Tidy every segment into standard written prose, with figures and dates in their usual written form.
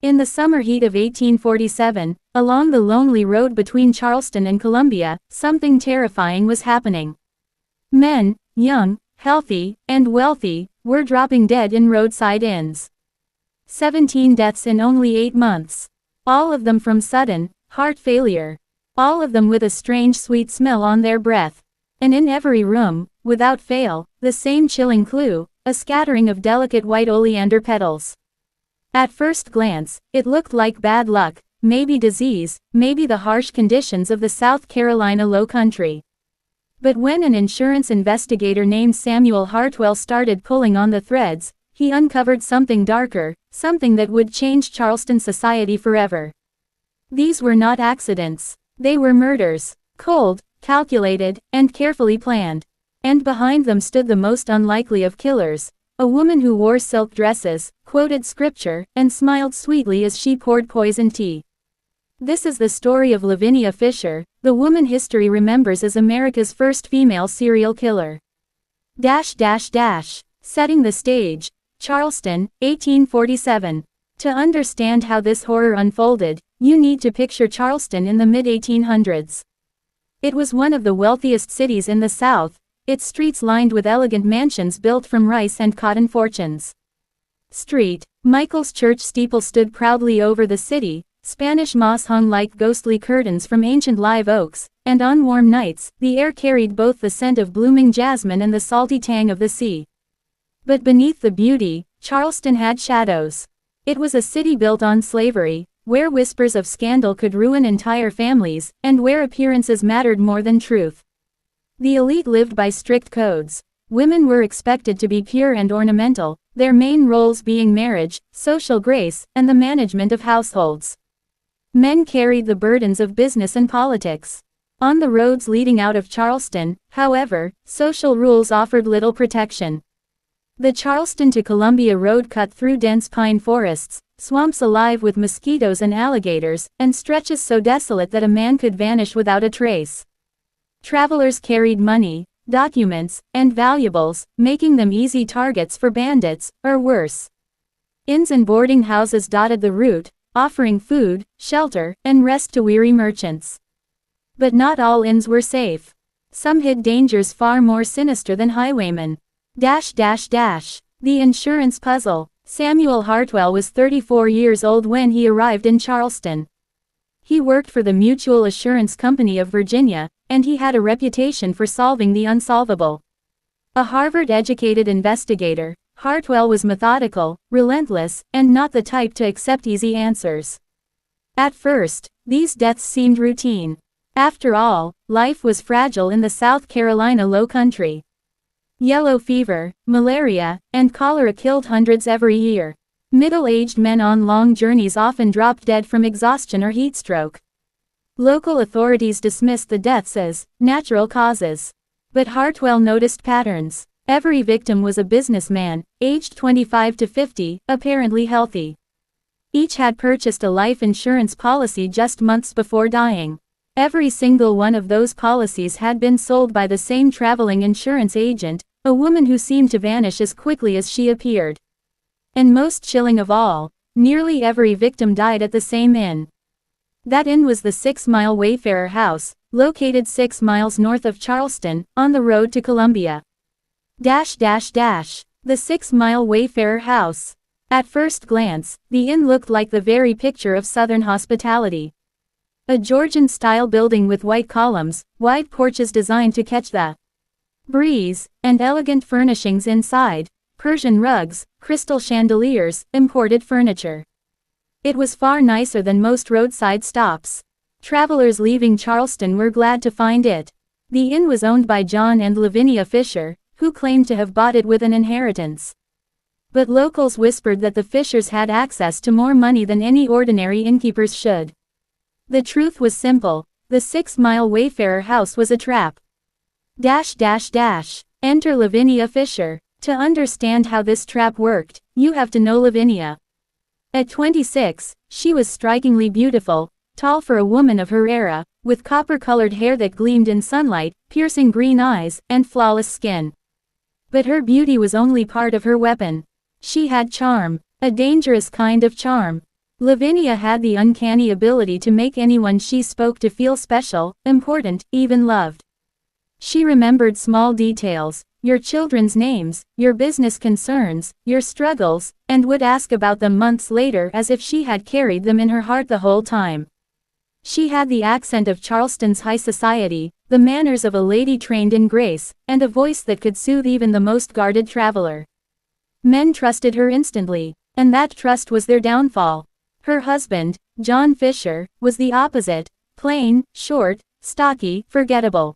In the summer heat of 1847, along the lonely road between Charleston and Columbia, something terrifying was happening. Men, young, healthy, and wealthy, were dropping dead in roadside inns. 17 deaths in only 8 months. All of them from sudden heart failure. All of them with a strange sweet smell on their breath. And in every room, without fail, the same chilling clue, a scattering of delicate white oleander petals. At first glance, it looked like bad luck, maybe disease, maybe the harsh conditions of the South Carolina low country. But when an insurance investigator named Samuel Hartwell started pulling on the threads, he uncovered something darker, something that would change Charleston society forever. These were not accidents. They were murders. Cold, calculated, and carefully planned. And behind them stood the most unlikely of killers. A woman who wore silk dresses, quoted scripture, and smiled sweetly as she poured poison tea. This is the story of Lavinia Fisher, the woman history remembers as America's first female serial killer. Setting the stage, Charleston, 1847. To understand how this horror unfolded, you need to picture Charleston in the mid-1800s. It was one of the wealthiest cities in the South, its streets lined with elegant mansions built from rice and cotton fortunes. Street, Michael's church steeple stood proudly over the city, Spanish moss hung like ghostly curtains from ancient live oaks, and on warm nights, the air carried both the scent of blooming jasmine and the salty tang of the sea. But beneath the beauty, Charleston had shadows. It was a city built on slavery, where whispers of scandal could ruin entire families, and where appearances mattered more than truth. The elite lived by strict codes. Women were expected to be pure and ornamental, their main roles being marriage, social grace, and the management of households. Men carried the burdens of business and politics. On the roads leading out of Charleston, however, social rules offered little protection. The Charleston to Columbia road cut through dense pine forests, swamps alive with mosquitoes and alligators, and stretches so desolate that a man could vanish without a trace. Travelers carried money, documents, and valuables, making them easy targets for bandits, or worse. Inns and boarding houses dotted the route, offering food, shelter, and rest to weary merchants. But not all inns were safe. Some hid dangers far more sinister than highwaymen. The insurance puzzle. Samuel Hartwell was 34 years old when he arrived in Charleston. He worked for the Mutual Assurance Company of Virginia, and he had a reputation for solving the unsolvable. A Harvard-educated investigator, Hartwell was methodical, relentless, and not the type to accept easy answers. At first, these deaths seemed routine. After all, life was fragile in the South Carolina low country. Yellow fever, malaria, and cholera killed hundreds every year. Middle-aged men on long journeys often dropped dead from exhaustion or heat stroke. Local authorities dismissed the deaths as natural causes. But Hartwell noticed patterns. Every victim was a businessman, aged 25 to 50, apparently healthy. Each had purchased a life insurance policy just months before dying. Every single one of those policies had been sold by the same traveling insurance agent, a woman who seemed to vanish as quickly as she appeared. And most chilling of all, nearly every victim died at the same inn. That inn was the 6-Mile Wayfarer House, located 6 miles north of Charleston, on the road to Columbia. The 6-Mile Wayfarer House. At first glance, the inn looked like the very picture of Southern hospitality. A Georgian-style building with white columns, wide porches designed to catch the breeze, and elegant furnishings inside. Persian rugs, crystal chandeliers, imported furniture. It was far nicer than most roadside stops. Travelers leaving Charleston were glad to find it. The inn was owned by John and Lavinia Fisher, who claimed to have bought it with an inheritance. But locals whispered that the Fishers had access to more money than any ordinary innkeepers should. The truth was simple: the 6-Mile Wayfarer House was a trap. Enter Lavinia Fisher. To understand how this trap worked, you have to know Lavinia. At 26, she was strikingly beautiful, tall for a woman of her era, with copper-colored hair that gleamed in sunlight, piercing green eyes, and flawless skin. But her beauty was only part of her weapon. She had charm, a dangerous kind of charm. Lavinia had the uncanny ability to make anyone she spoke to feel special, important, even loved. She remembered small details, your children's names, your business concerns, your struggles, and would ask about them months later as if she had carried them in her heart the whole time. She had the accent of Charleston's high society, the manners of a lady trained in grace, and a voice that could soothe even the most guarded traveler. Men trusted her instantly, and that trust was their downfall. Her husband, John Fisher, was the opposite, plain, short, stocky, forgettable.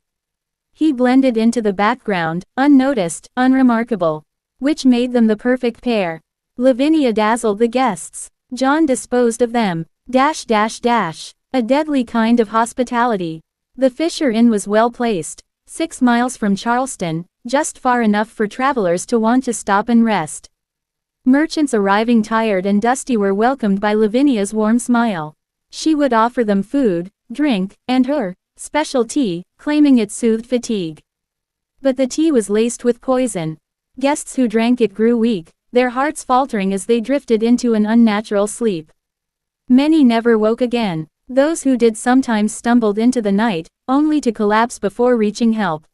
He blended into the background, unnoticed, unremarkable. Which made them the perfect pair. Lavinia dazzled the guests. John disposed of them. A deadly kind of hospitality. The Fisher Inn was well placed, 6 miles from Charleston, just far enough for travelers to want to stop and rest. Merchants arriving tired and dusty were welcomed by Lavinia's warm smile. She would offer them food, drink, and her special tea, claiming it soothed fatigue. But the tea was laced with poison. Guests who drank it grew weak, their hearts faltering as they drifted into an unnatural sleep. Many never woke again. Those who did sometimes stumbled into the night, only to collapse before reaching help.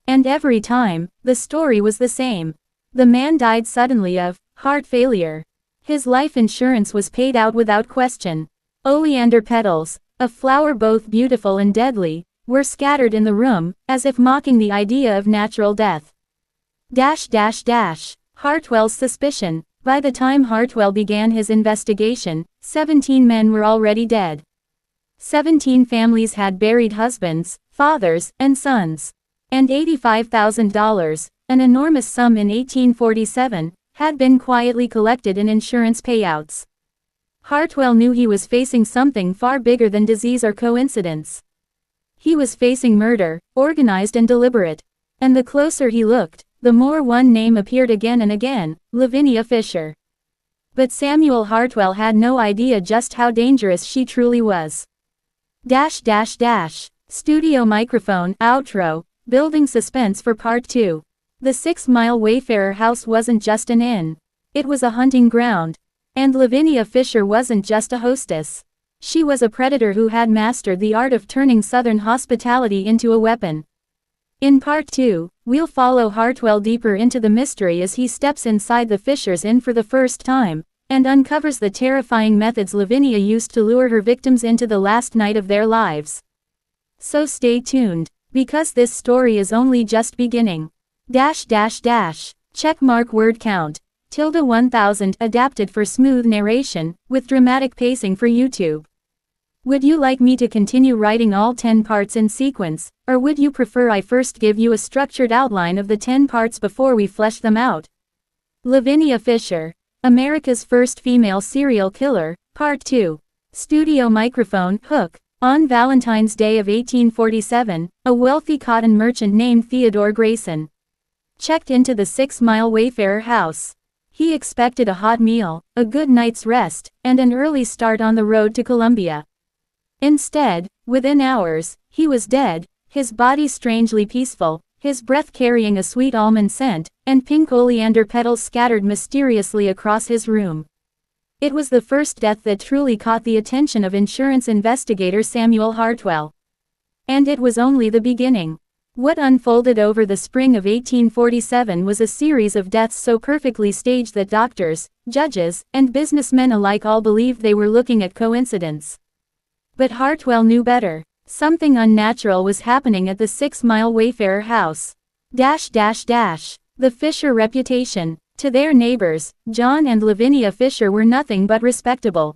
And every time, the story was the same. The man died suddenly of heart failure. His life insurance was paid out without question. Oleander petals, a flower both beautiful and deadly, were scattered in the room, as if mocking the idea of natural death. Hartwell's suspicion. By the time Hartwell began his investigation, 17 men were already dead. 17 families had buried husbands, fathers, and sons. And $85,000, an enormous sum in 1847, had been quietly collected in insurance payouts. Hartwell knew he was facing something far bigger than disease or coincidence. He was facing murder, organized and deliberate. And the closer he looked, the more one name appeared again and again, Lavinia Fisher. But Samuel Hartwell had no idea just how dangerous she truly was. Studio microphone, outro, building suspense for part 2. The 6-mile Wayfarer house wasn't just an inn. It was a hunting ground. And Lavinia Fisher wasn't just a hostess. She was a predator who had mastered the art of turning Southern hospitality into a weapon. In part 2, we'll follow Hartwell deeper into the mystery as he steps inside the Fishers' Inn for the first time, and uncovers the terrifying methods Lavinia used to lure her victims into the last night of their lives. So stay tuned, because this story is only just beginning. Checkmark word count. ~1000 adapted for smooth narration, with dramatic pacing for YouTube. Would you like me to continue writing all 10 parts in sequence, or would you prefer I first give you a structured outline of the 10 parts before we flesh them out? Lavinia Fisher, America's first female serial killer, Part 2. Studio microphone, hook. On Valentine's Day of 1847, a wealthy cotton merchant named Theodore Grayson checked into the 6-mile Wayfarer house. He expected a hot meal, a good night's rest, and an early start on the road to Columbia. Instead, within hours, he was dead, his body strangely peaceful, his breath carrying a sweet almond scent, and pink oleander petals scattered mysteriously across his room. It was the first death that truly caught the attention of insurance investigator Samuel Hartwell. And it was only the beginning. What unfolded over the spring of 1847 was a series of deaths so perfectly staged that doctors, judges, and businessmen alike all believed they were looking at coincidence. But Hartwell knew better. Something unnatural was happening at the 6-mile Wayfarer house. The Fisher reputation. To their neighbors, John and Lavinia Fisher were nothing but respectable.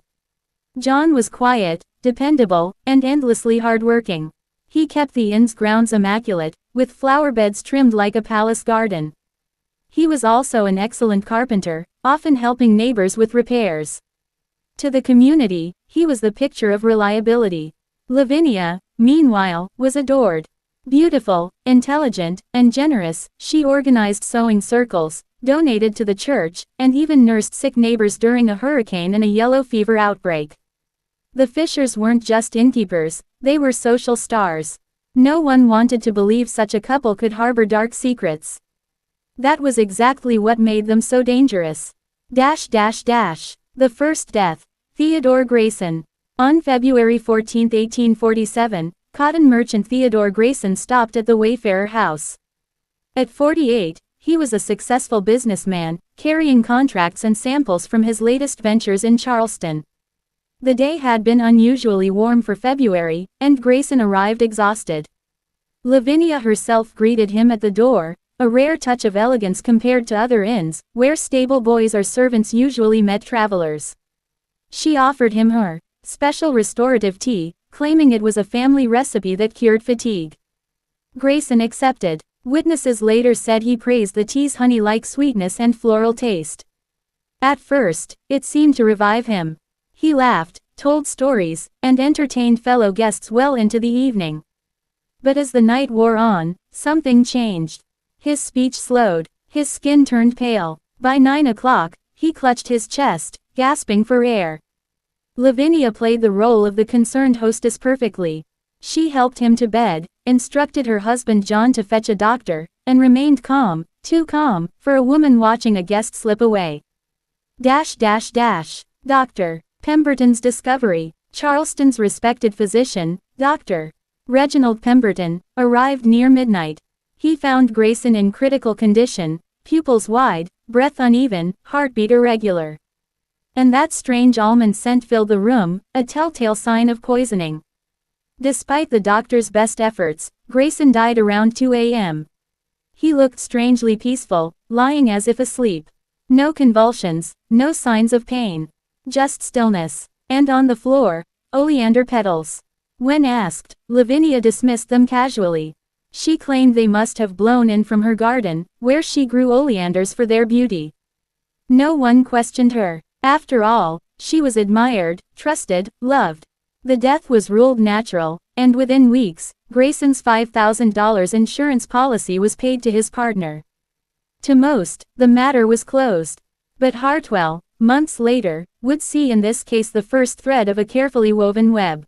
John was quiet, dependable, and endlessly hardworking. He kept the inn's grounds immaculate, with flower beds trimmed like a palace garden. He was also an excellent carpenter, often helping neighbors with repairs. To the community, he was the picture of reliability. Lavinia, meanwhile, was adored. Beautiful, intelligent, and generous, she organized sewing circles, donated to the church, and even nursed sick neighbors during a hurricane and a yellow fever outbreak. The Fishers weren't just innkeepers, they were social stars. No one wanted to believe such a couple could harbor dark secrets. That was exactly what made them so dangerous. The first death. Theodore Grayson. On February 14, 1847, cotton merchant Theodore Grayson stopped at the Wayfarer house. At 48, he was a successful businessman, carrying contracts and samples from his latest ventures in Charleston. The day had been unusually warm for February, and Grayson arrived exhausted. Lavinia herself greeted him at the door, a rare touch of elegance compared to other inns, where stable boys or servants usually met travelers. She offered him her special restorative tea, claiming it was a family recipe that cured fatigue. Grayson accepted. Witnesses later said he praised the tea's honey-like sweetness and floral taste. At first, it seemed to revive him. He laughed, told stories, and entertained fellow guests well into the evening. But as the night wore on, something changed. His speech slowed. His skin turned pale. By 9 o'clock, he clutched his chest, gasping for air. Lavinia played the role of the concerned hostess perfectly. She helped him to bed, instructed her husband John to fetch a doctor, and remained calm, too calm, for a woman watching a guest slip away. Dr. Pemberton's discovery. Charleston's respected physician, Dr. Reginald Pemberton, arrived near midnight. He found Grayson in critical condition, pupils wide, breath uneven, heartbeat irregular. And that strange almond scent filled the room, a telltale sign of poisoning. Despite the doctor's best efforts, Grayson died around 2 a.m. He looked strangely peaceful, lying as if asleep. No convulsions, no signs of pain. Just stillness. And on the floor, oleander petals. When asked, Lavinia dismissed them casually. She claimed they must have blown in from her garden, where she grew oleanders for their beauty. No one questioned her. After all, she was admired, trusted, loved. The death was ruled natural, and within weeks, Grayson's $5,000 insurance policy was paid to his partner. To most, the matter was closed. But Hartwell, months later, would see in this case the first thread of a carefully woven web.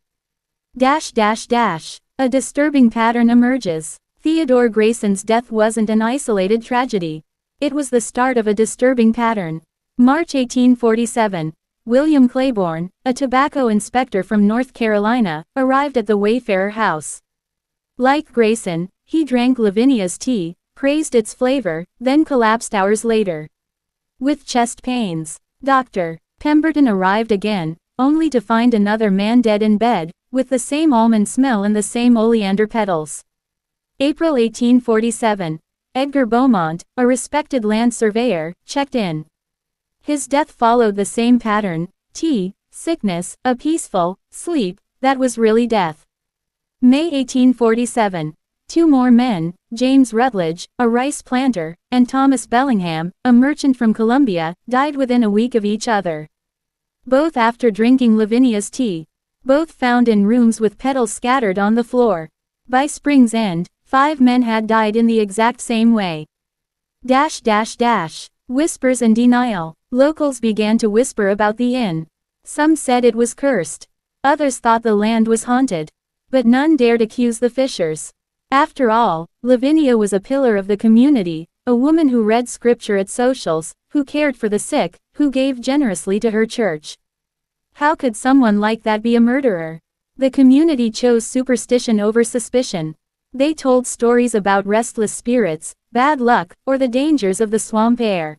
A disturbing pattern emerges. Theodore Grayson's death wasn't an isolated tragedy. It was the start of a disturbing pattern. March 1847. William Claiborne, a tobacco inspector from North Carolina, arrived at the Wayfarer house. Like Grayson, he drank Lavinia's tea, praised its flavor, then collapsed hours later. With chest pains, Dr. Pemberton arrived again, only to find another man dead in bed, with the same almond smell and the same oleander petals. April 1847. Edgar Beaumont, a respected land surveyor, checked in. His death followed the same pattern: tea, sickness, a peaceful sleep that was really death. May 1847. Two more men, James Rutledge, a rice planter, and Thomas Bellingham, a merchant from Columbia, died within a week of each other. Both after drinking Lavinia's tea. Both found in rooms with petals scattered on the floor. By spring's end, 5 men had died in the exact same way. Whispers and denial. Locals began to whisper about the inn. Some said it was cursed. Others thought the land was haunted. But none dared accuse the Fishers. After all, Lavinia was a pillar of the community, a woman who read scripture at socials, who cared for the sick, who gave generously to her church. How could someone like that be a murderer? The community chose superstition over suspicion. They told stories about restless spirits, bad luck, or the dangers of the swamp air.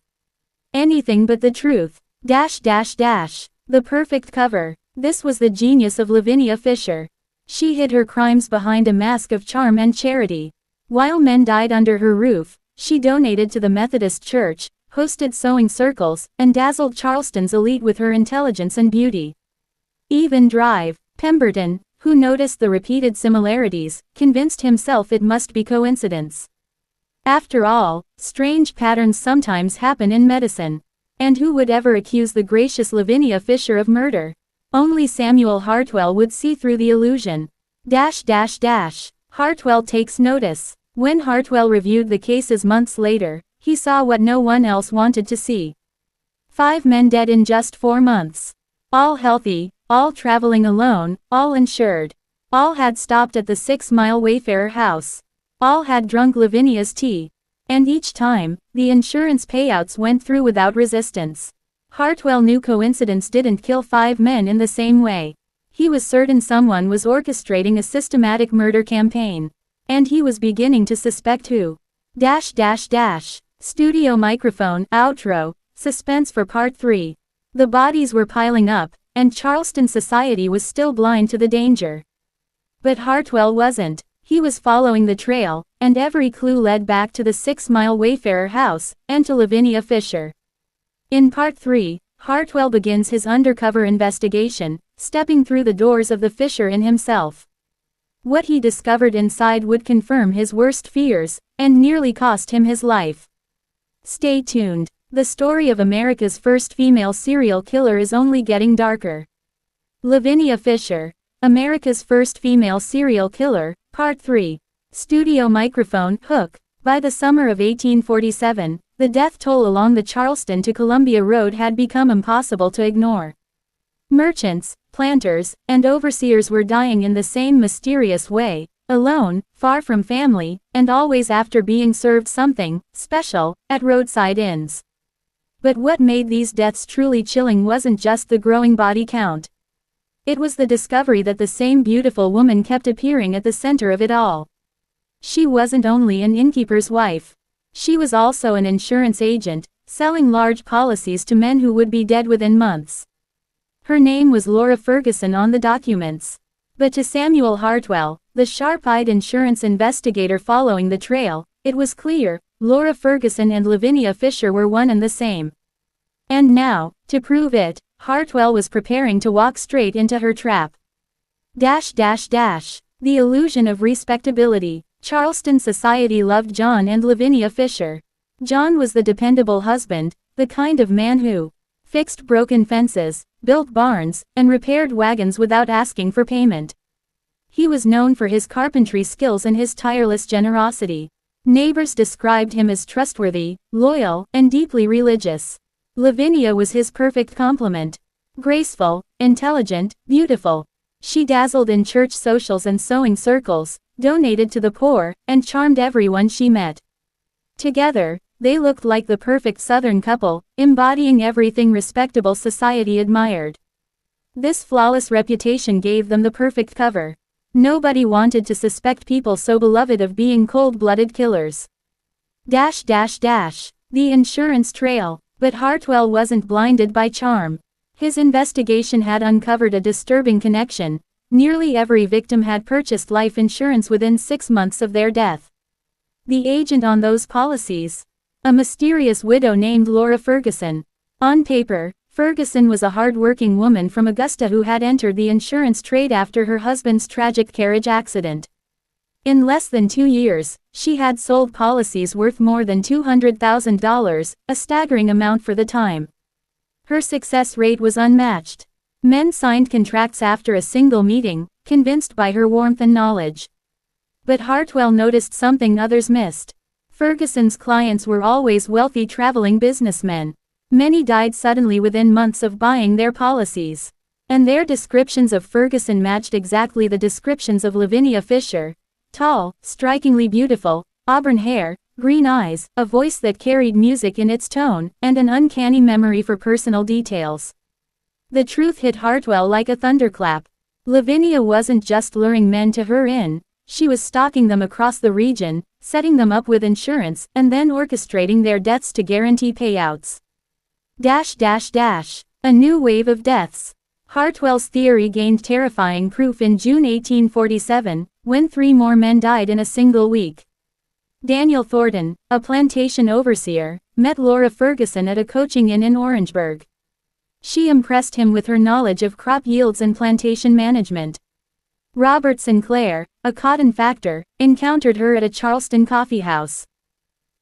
Anything but the truth. The perfect cover. This was the genius of Lavinia Fisher. She hid her crimes behind a mask of charm and charity. While men died under her roof, she donated to the Methodist Church, hosted sewing circles, and dazzled Charleston's elite with her intelligence and beauty. Even Drive Pemberton, who noticed the repeated similarities, convinced himself it must be coincidence. After all, strange patterns sometimes happen in medicine. And who would ever accuse the gracious Lavinia Fisher of murder? Only Samuel Hartwell would see through the illusion. Hartwell takes notice. When Hartwell reviewed the cases months later, he saw what no one else wanted to see. 5 men dead in just 4 months. All healthy, all traveling alone, all insured. All had stopped at the 6-mile Wayfarer house. All had drunk Lavinia's tea. And each time, the insurance payouts went through without resistance. Hartwell knew coincidence didn't kill 5 men in the same way. He was certain someone was orchestrating a systematic murder campaign. And he was beginning to suspect who. Studio microphone, outro, suspense for part 3. The bodies were piling up, and Charleston society was still blind to the danger. But Hartwell wasn't. He was following the trail, and every clue led back to the 6-mile Wayfarer house, and to Lavinia Fisher. In part 3, Hartwell begins his undercover investigation, stepping through the doors of the Fisher Inn himself. What he discovered inside would confirm his worst fears, and nearly cost him his life. Stay tuned. The story of America's first female serial killer is only getting darker. Lavinia Fisher, America's first female serial killer, Part 3. Studio microphone, hook. By the summer of 1847, the death toll along the Charleston to Columbia Road had become impossible to ignore. Merchants, planters, and overseers were dying in the same mysterious way, alone, far from family, and always after being served something special at roadside inns. But what made these deaths truly chilling wasn't just the growing body count. It was the discovery that the same beautiful woman kept appearing at the center of it all. She wasn't only an innkeeper's wife. She was also an insurance agent, selling large policies to men who would be dead within months. Her name was Laura Ferguson on the documents. But to Samuel Hartwell, the sharp-eyed insurance investigator following the trail, it was clear, Laura Ferguson and Lavinia Fisher were one and the same. And now, to prove it, Hartwell was preparing to walk straight into her trap. The illusion of respectability. Charleston society loved John and Lavinia Fisher. John was the dependable husband, the kind of man who fixed broken fences, built barns, and repaired wagons without asking for payment. He was known for his carpentry skills and his tireless generosity. Neighbors described him as trustworthy, loyal, and deeply religious. Lavinia was his perfect complement. Graceful, intelligent, beautiful. She dazzled in church socials and sewing circles, donated to the poor, and charmed everyone she met. Together, they looked like the perfect Southern couple, embodying everything respectable society admired. This flawless reputation gave them the perfect cover. Nobody wanted to suspect people so beloved of being cold-blooded killers. The insurance trail. But Hartwell wasn't blinded by charm. His investigation had uncovered a disturbing connection. Nearly every victim had purchased life insurance within 6 months of their death. The agent on those policies? A mysterious widow named Laura Ferguson. On paper, Ferguson was a hard-working woman from Augusta who had entered the insurance trade after her husband's tragic carriage accident. In less than 2 years, she had sold policies worth more than $200,000, a staggering amount for the time. Her success rate was unmatched. Men signed contracts after a single meeting, convinced by her warmth and knowledge. But Hartwell noticed something others missed. Ferguson's clients were always wealthy traveling businessmen. Many died suddenly within months of buying their policies. And their descriptions of Ferguson matched exactly the descriptions of Lavinia Fisher. Tall, strikingly beautiful, auburn hair, green eyes, a voice that carried music in its tone, and an uncanny memory for personal details. The truth hit Hartwell like a thunderclap. Lavinia wasn't just luring men to her inn, she was stalking them across the region, setting them up with insurance, and then orchestrating their deaths to guarantee payouts. A new wave of deaths. Hartwell's theory gained terrifying proof in June 1847, when 3 more men died in a single week. Daniel Thornton, a plantation overseer, met Laura Ferguson at a coaching inn in Orangeburg. She impressed him with her knowledge of crop yields and plantation management. Robert Sinclair, a cotton factor, encountered her at a Charleston coffeehouse.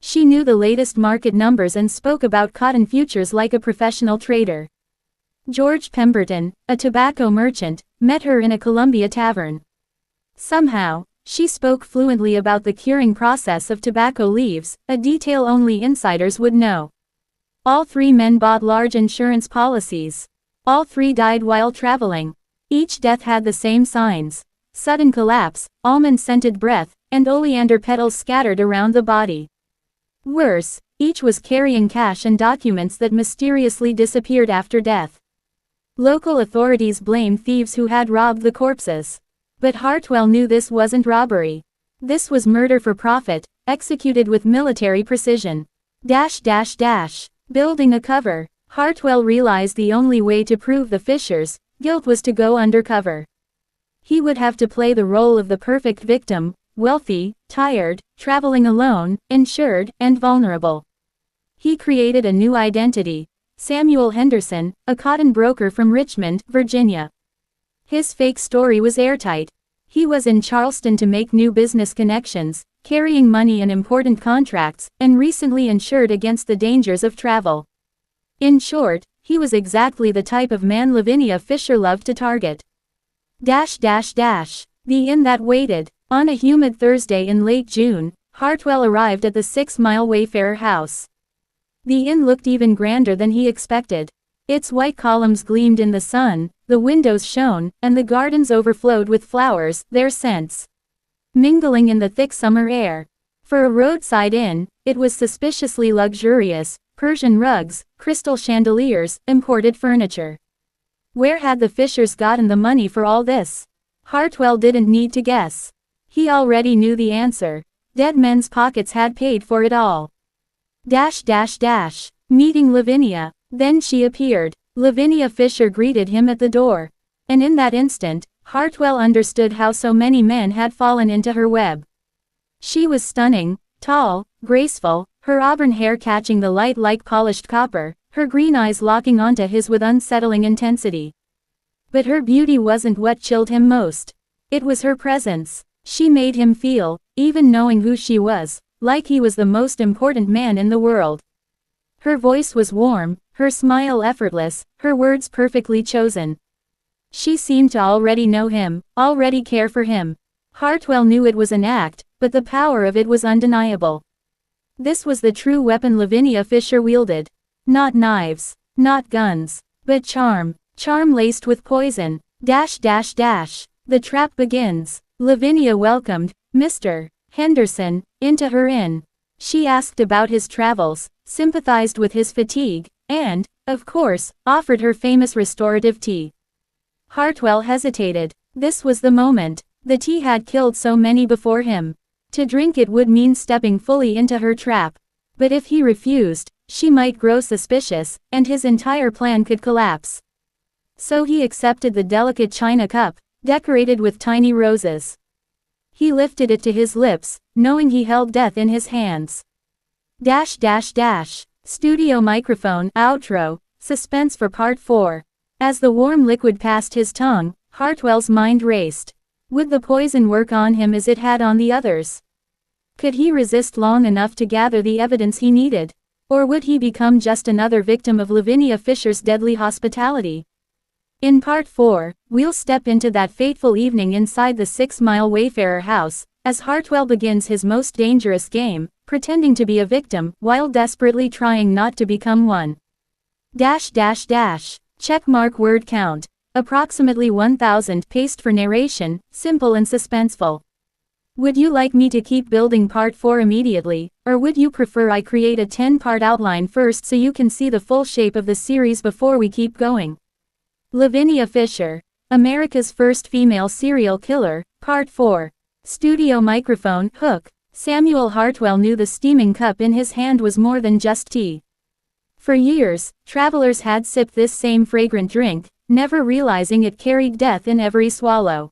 She knew the latest market numbers and spoke about cotton futures like a professional trader. George Pemberton, a tobacco merchant, met her in a Columbia tavern. Somehow, she spoke fluently about the curing process of tobacco leaves, a detail only insiders would know. All 3 men bought large insurance policies. All 3 died while traveling. Each death had the same signs: sudden collapse, almond-scented breath, and oleander petals scattered around the body. Worse, Each was carrying cash and documents that mysteriously disappeared after death. Local authorities blamed thieves who had robbed the corpses. But Hartwell knew this wasn't robbery. This was murder for profit, executed with military precision. Building a cover. Hartwell realized the only way to prove the Fishers' guilt was to go undercover. He would have to play the role of the perfect victim, wealthy, tired, traveling alone, insured, and vulnerable. He created a new identity. Samuel Henderson, a cotton broker from Richmond, Virginia. His fake story was airtight. He was in Charleston to make new business connections, carrying money and important contracts, and recently insured against the dangers of travel. In short, he was exactly the type of man Lavinia Fisher loved to target. The inn that waited. On a humid Thursday in late June, Hartwell arrived at the 6-mile Wayfarer house. The inn looked even grander than he expected. Its white columns gleamed in the sun, the windows shone, and the gardens overflowed with flowers, their scents mingling in the thick summer air. For a roadside inn, it was suspiciously luxurious: Persian rugs, crystal chandeliers, imported furniture. Where had the Fishers gotten the money for all this? Hartwell didn't need to guess. He already knew the answer. Dead men's pockets had paid for it all. Meeting Lavinia. Then she appeared. Lavinia Fisher greeted him at the door. And in that instant, Hartwell understood how so many men had fallen into her web. She was stunning, tall, graceful, her auburn hair catching the light like polished copper, her green eyes locking onto his with unsettling intensity. But her beauty wasn't what chilled him most. It was her presence. She made him feel, even knowing who she was, like he was the most important man in the world. Her voice was warm, her smile effortless, her words perfectly chosen. She seemed to already know him, already care for him. Hartwell knew it was an act, but the power of it was undeniable. This was the true weapon Lavinia Fisher wielded. Not knives, not guns, but charm. Charm laced with poison. The trap begins. Lavinia welcomed Mr. Henderson into her inn. She asked about his travels, sympathized with his fatigue, and, of course, offered her famous restorative tea. Hartwell hesitated. This was the moment. The tea had killed so many before him. To drink it would mean stepping fully into her trap. But if he refused, she might grow suspicious, and his entire plan could collapse. So he accepted the delicate china cup, decorated with tiny roses. He lifted it to his lips, knowing he held death in his hands. Studio microphone, outro, suspense for part 4. As the warm liquid passed his tongue, Hartwell's mind raced. Would the poison work on him as it had on the others? Could he resist long enough to gather the evidence he needed? Or would he become just another victim of Lavinia Fisher's deadly hospitality? In part 4, we'll step into that fateful evening inside the 6-mile Wayfarer house, as Hartwell begins his most dangerous game, pretending to be a victim, while desperately trying not to become one. Checkmark word count. Approximately 1,000. Paste for narration, simple and suspenseful. Would you like me to keep building part 4 immediately, or would you prefer I create a 10-part outline first so you can see the full shape of the series before we keep going? Lavinia Fisher, America's first female serial killer, Part 4. Studio microphone, hook. Samuel Hartwell knew the steaming cup in his hand was more than just tea. For years, travelers had sipped this same fragrant drink, never realizing it carried death in every swallow.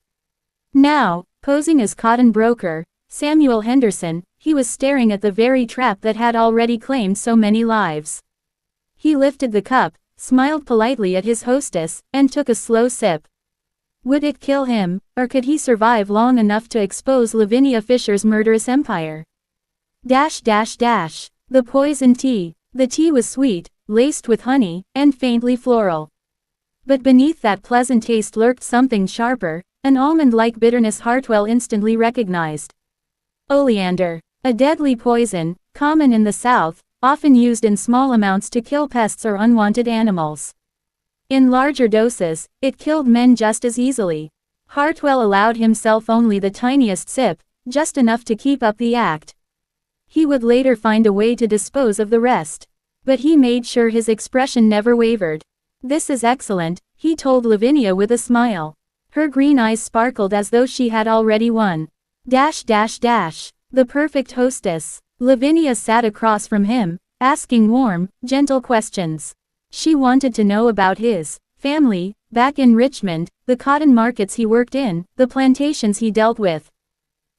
Now, posing as cotton broker, Samuel Henderson, he was staring at the very trap that had already claimed so many lives. He lifted the cup, smiled politely at his hostess, and took a slow sip. Would it kill him, or could he survive long enough to expose Lavinia Fisher's murderous empire? The poison tea. The tea was sweet, laced with honey, and faintly floral. But beneath that pleasant taste lurked something sharper, an almond-like bitterness Hartwell instantly recognized. Oleander. A deadly poison, common in the South, often used in small amounts to kill pests or unwanted animals. In larger doses, it killed men just as easily. Hartwell allowed himself only the tiniest sip, just enough to keep up the act. He would later find a way to dispose of the rest. But he made sure his expression never wavered. "This is excellent," he told Lavinia with a smile. Her green eyes sparkled as though she had already won. The perfect hostess. Lavinia sat across from him, asking warm, gentle questions. She wanted to know about his family, back in Richmond, the cotton markets he worked in, the plantations he dealt with.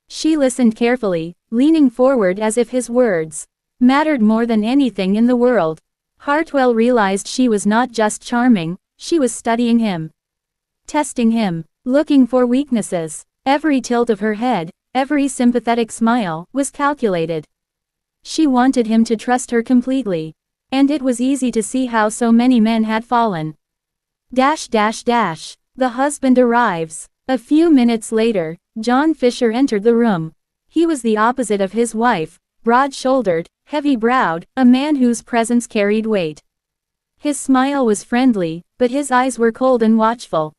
She listened carefully, leaning forward as if his words mattered more than anything in the world. Hartwell realized she was not just charming, she was studying him. Testing him, looking for weaknesses. Every tilt of her head, every sympathetic smile, was calculated. She wanted him to trust her completely. And it was easy to see how so many men had fallen. The husband arrives. A few minutes later, John Fisher entered the room. He was the opposite of his wife, broad-shouldered, heavy-browed, a man whose presence carried weight. His smile was friendly, but his eyes were cold and watchful.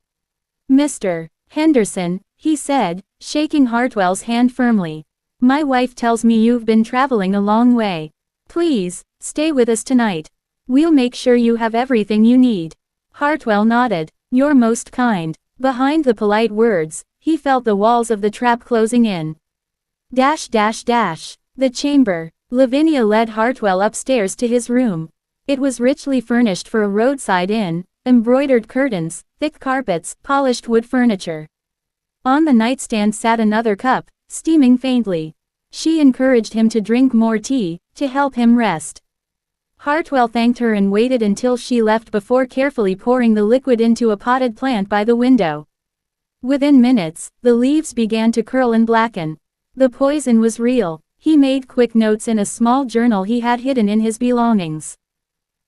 "Mr. Henderson," he said, shaking Hartwell's hand firmly. "My wife tells me you've been traveling a long way. Please, stay with us tonight. We'll make sure you have everything you need." Hartwell nodded. "You're most kind." Behind the polite words, he felt the walls of the trap closing in. The chamber. Lavinia led Hartwell upstairs to his room. It was richly furnished for a roadside inn, embroidered curtains, thick carpets, polished wood furniture. On the nightstand sat another cup, steaming faintly. She encouraged him to drink more tea, to help him rest. Hartwell thanked her and waited until she left before carefully pouring the liquid into a potted plant by the window. Within minutes, the leaves began to curl and blacken. The poison was real. He made quick notes in a small journal he had hidden in his belongings.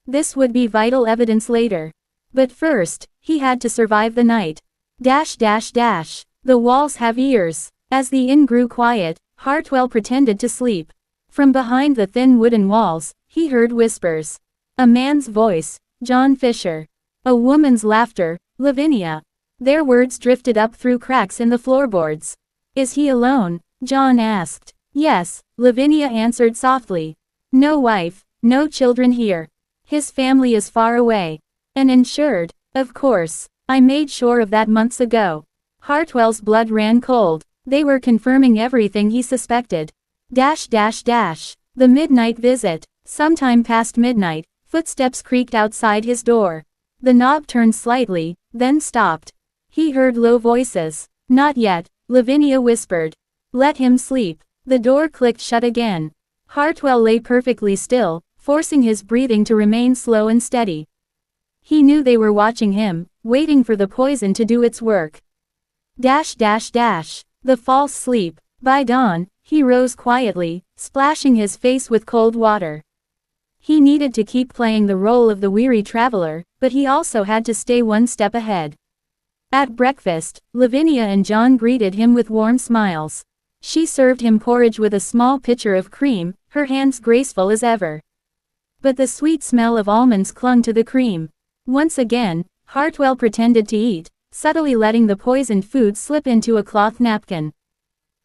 This would be vital evidence later. But first, he had to survive the night. The walls have ears. As the inn grew quiet, Hartwell pretended to sleep. From behind the thin wooden walls, he heard whispers. A man's voice, John Fisher. A woman's laughter, Lavinia. Their words drifted up through cracks in the floorboards. "Is he alone?" John asked. "Yes," Lavinia answered softly. "No wife, no children here. His family is far away. And insured, of course. I made sure of that months ago." Hartwell's blood ran cold. They were confirming everything he suspected. The midnight visit. Sometime past midnight, footsteps creaked outside his door. The knob turned slightly, then stopped. He heard low voices. "Not yet," Lavinia whispered. "Let him sleep." The door clicked shut again. Hartwell lay perfectly still, forcing his breathing to remain slow and steady. He knew they were watching him, waiting for the poison to do its work. The false sleep. By dawn, he rose quietly, splashing his face with cold water. He needed to keep playing the role of the weary traveler, but he also had to stay one step ahead. At breakfast, Lavinia and John greeted him with warm smiles. She served him porridge with a small pitcher of cream, her hands graceful as ever. But the sweet smell of almonds clung to the cream. Once again, Hartwell pretended to eat, subtly letting the poisoned food slip into a cloth napkin.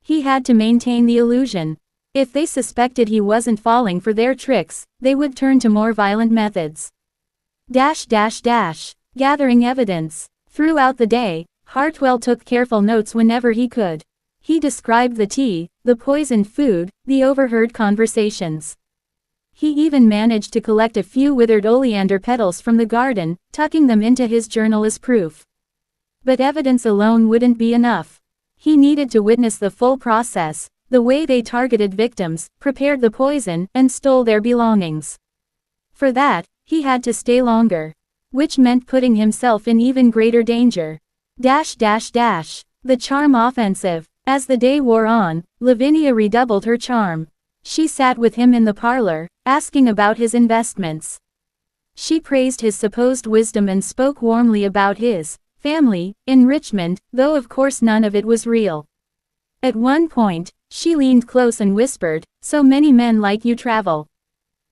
He had to maintain the illusion. If they suspected he wasn't falling for their tricks, they would turn to more violent methods. Gathering evidence. Throughout the day, Hartwell took careful notes whenever he could. He described the tea, the poisoned food, the overheard conversations. He even managed to collect a few withered oleander petals from the garden, tucking them into his journal as proof. But evidence alone wouldn't be enough. He needed to witness the full process, the way they targeted victims, prepared the poison, and stole their belongings. For that, he had to stay longer. Which meant putting himself in even greater danger. The charm offensive. As the day wore on, Lavinia redoubled her charm. She sat with him in the parlor, asking about his investments. She praised his supposed wisdom and spoke warmly about his family in Richmond, though of course none of it was real. At one point, she leaned close and whispered, "So many men like you travel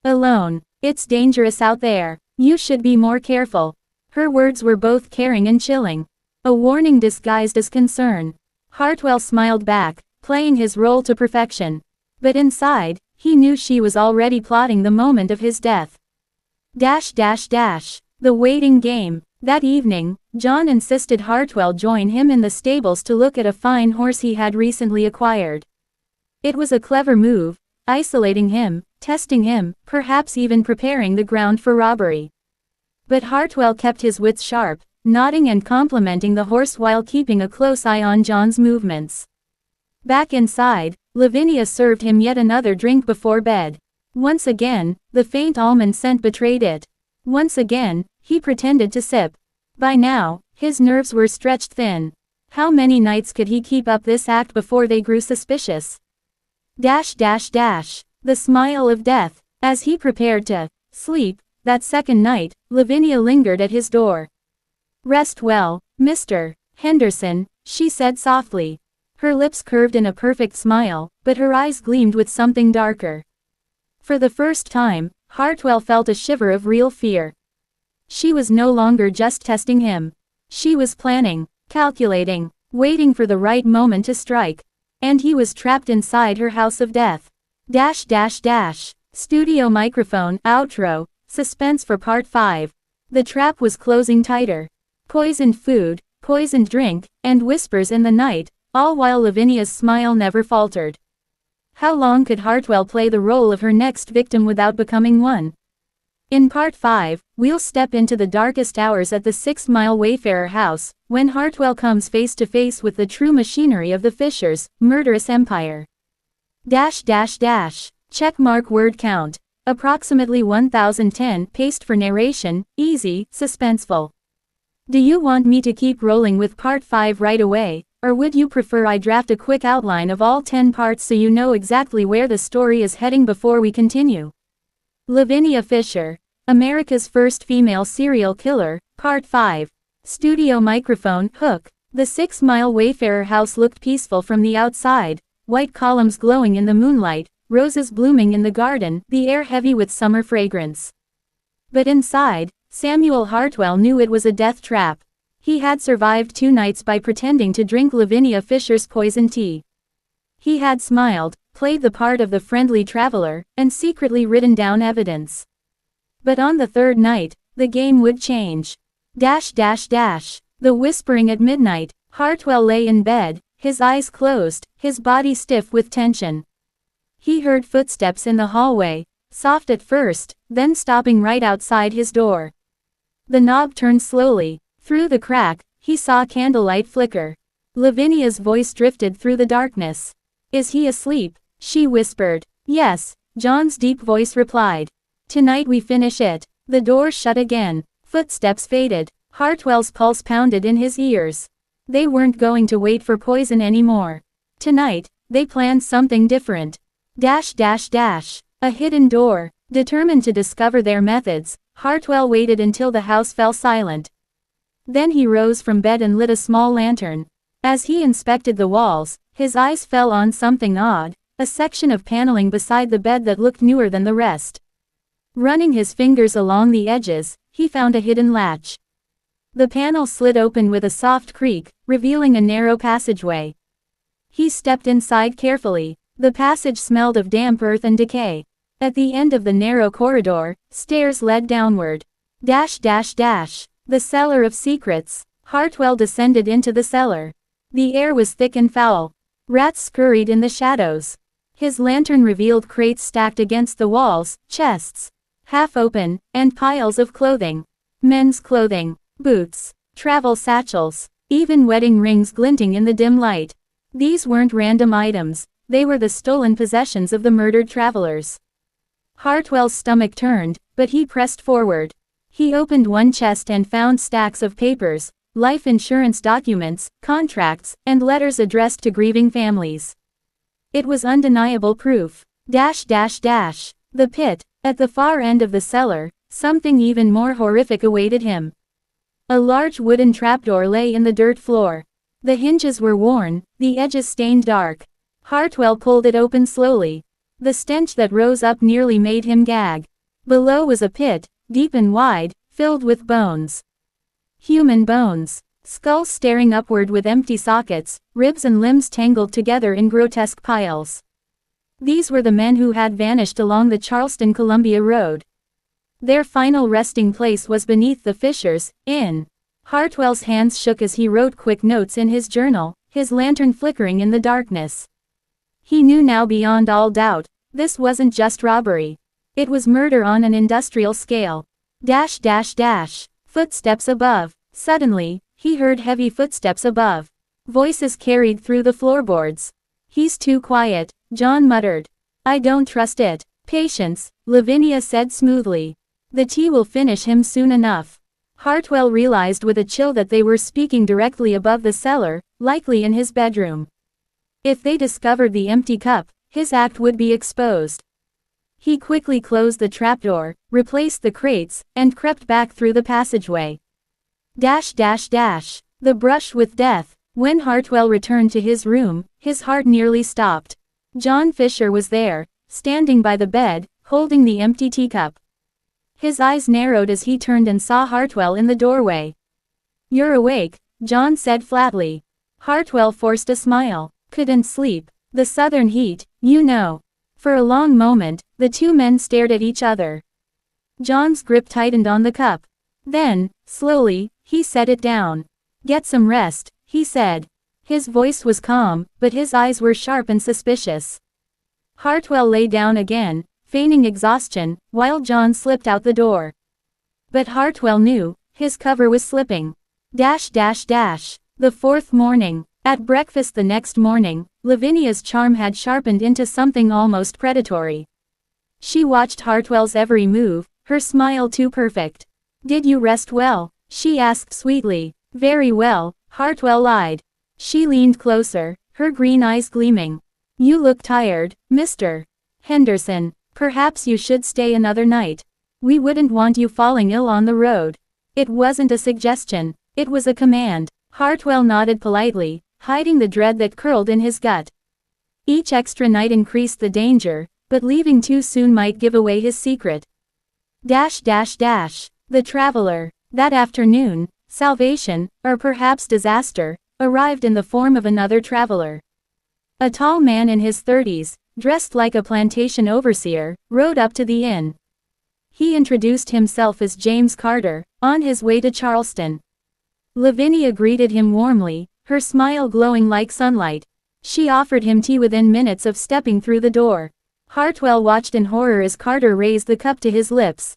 alone. It's dangerous out there. You should be more careful." Her words were both caring and chilling. A warning disguised as concern. Hartwell smiled back, playing his role to perfection. But inside, He knew she was already plotting the moment of his death. The waiting game. That evening, John insisted Hartwell join him in the stables to look at a fine horse he had recently acquired. It was a clever move, isolating him, testing him, perhaps even preparing the ground for robbery. But Hartwell kept his wits sharp, nodding and complimenting the horse while keeping a close eye on John's movements. Back inside, Lavinia served him yet another drink before bed. Once again, the faint almond scent betrayed it. Once again, he pretended to sip. By now, his nerves were stretched thin. How many nights could he keep up this act before they grew suspicious? The smile of death. As he prepared to sleep, that second night, Lavinia lingered at his door. "Rest well, Mr. Henderson," she said softly. Her lips curved in a perfect smile, but her eyes gleamed with something darker. For the first time, Hartwell felt a shiver of real fear. She was no longer just testing him. She was planning, calculating, waiting for the right moment to strike. And he was trapped inside her house of death. Studio microphone, outro, suspense for part 5. The trap was closing tighter. Poisoned food, poisoned drink, and whispers in the night, all while Lavinia's smile never faltered. How long could Hartwell play the role of her next victim without becoming one? In part 5, we'll step into the darkest hours at the 6-Mile Wayfarer house, when Hartwell comes face to face with the true machinery of the Fishers' murderous empire. Checkmark word count. Approximately 1010. Paste for narration, easy, suspenseful. Do you want me to keep rolling with part 5 right away, or would you prefer I draft a quick outline of all 10 parts so you know exactly where the story is heading before we continue? Lavinia Fisher, America's First Female Serial Killer, Part 5. Studio microphone, hook. The 6-Mile Wayfarer house looked peaceful from the outside, white columns glowing in the moonlight, roses blooming in the garden, the air heavy with summer fragrance. But inside, Samuel Hartwell knew it was a death trap. He had survived 2 nights by pretending to drink Lavinia Fisher's poison tea. He had smiled, played the part of the friendly traveler, and secretly written down evidence. But on the 3rd night, the game would change. The whispering at midnight. Hartwell lay in bed, his eyes closed, his body stiff with tension. He heard footsteps in the hallway, soft at first, then stopping right outside his door. The knob turned slowly. Through the crack, he saw candlelight flicker. Lavinia's voice drifted through the darkness. "Is he asleep?" she whispered. "Yes," John's deep voice replied. "Tonight we finish it." The door shut again. Footsteps faded. Hartwell's pulse pounded in his ears. They weren't going to wait for poison anymore. Tonight, they planned something different. A hidden door. Determined to discover their methods, Hartwell waited until the house fell silent. Then he rose from bed and lit a small lantern. As he inspected the walls, his eyes fell on something odd, a section of paneling beside the bed that looked newer than the rest. Running his fingers along the edges, he found a hidden latch. The panel slid open with a soft creak, revealing a narrow passageway. He stepped inside carefully. The passage smelled of damp earth and decay. At the end of the narrow corridor, stairs led downward. The cellar of secrets. Hartwell descended into the cellar. The air was thick and foul. Rats scurried in the shadows. His lantern revealed crates stacked against the walls, chests, half open, and piles of clothing. Men's clothing, boots, travel satchels, even wedding rings glinting in the dim light. These weren't random items, they were the stolen possessions of the murdered travelers. Hartwell's stomach turned, but he pressed forward. He opened one chest and found stacks of papers, life insurance documents, contracts, and letters addressed to grieving families. It was undeniable proof. The pit. At the far end of the cellar, something even more horrific awaited him. A large wooden trapdoor lay in the dirt floor. The hinges were worn, the edges stained dark. Hartwell pulled it open slowly. The stench that rose up nearly made him gag. Below was a pit, deep and wide, filled with bones. Human bones. Skulls staring upward with empty sockets, ribs and limbs tangled together in grotesque piles. These were the men who had vanished along the Charleston-Columbia Road. Their final resting place was beneath the Fishers' Inn. Hartwell's hands shook as he wrote quick notes in his journal, his lantern flickering in the darkness. He knew now beyond all doubt, this wasn't just robbery. It was murder on an industrial scale. Dash dash dash. Footsteps above. Suddenly, he heard heavy footsteps above. Voices carried through the floorboards. "He's too quiet," John muttered. "I don't trust it." "Patience," Lavinia said smoothly. "The tea will finish him soon enough." Hartwell realized with a chill that they were speaking directly above the cellar, likely in his bedroom. If they discovered the empty cup, his act would be exposed. He quickly closed the trapdoor, replaced the crates, and crept back through the passageway. Dash dash dash. The brush with death. When Hartwell returned to his room, his heart nearly stopped. John Fisher was there, standing by the bed, holding the empty teacup. His eyes narrowed as he turned and saw Hartwell in the doorway. "You're awake," John said flatly. Hartwell forced a smile. "Couldn't sleep. The southern heat, you know." For a long moment, the two men stared at each other. John's grip tightened on the cup. Then, slowly, he set it down. "Get some rest," he said. His voice was calm, but his eyes were sharp and suspicious. Hartwell lay down again, feigning exhaustion, while John slipped out the door. But Hartwell knew, his cover was slipping. Dash dash dash. The fourth morning. At breakfast the next morning, Lavinia's charm had sharpened into something almost predatory. She watched Hartwell's every move, her smile too perfect. "Did you rest well?" she asked sweetly. "Very well," Hartwell lied. She leaned closer, her green eyes gleaming. "You look tired, Mr. Henderson. Perhaps you should stay another night. We wouldn't want you falling ill on the road." It wasn't a suggestion, it was a command. Hartwell nodded politely, hiding the dread that curled in his gut. Each extra night increased the danger, but leaving too soon might give away his secret. Dash dash dash. The traveler. That afternoon, salvation, or perhaps disaster, arrived in the form of another traveler. A tall man in his 30s, dressed like a plantation overseer, rode up to the inn. He introduced himself as James Carter, on his way to Charleston. Lavinia greeted him warmly, her smile glowing like sunlight. She offered him tea within minutes of stepping through the door. Hartwell watched in horror as Carter raised the cup to his lips.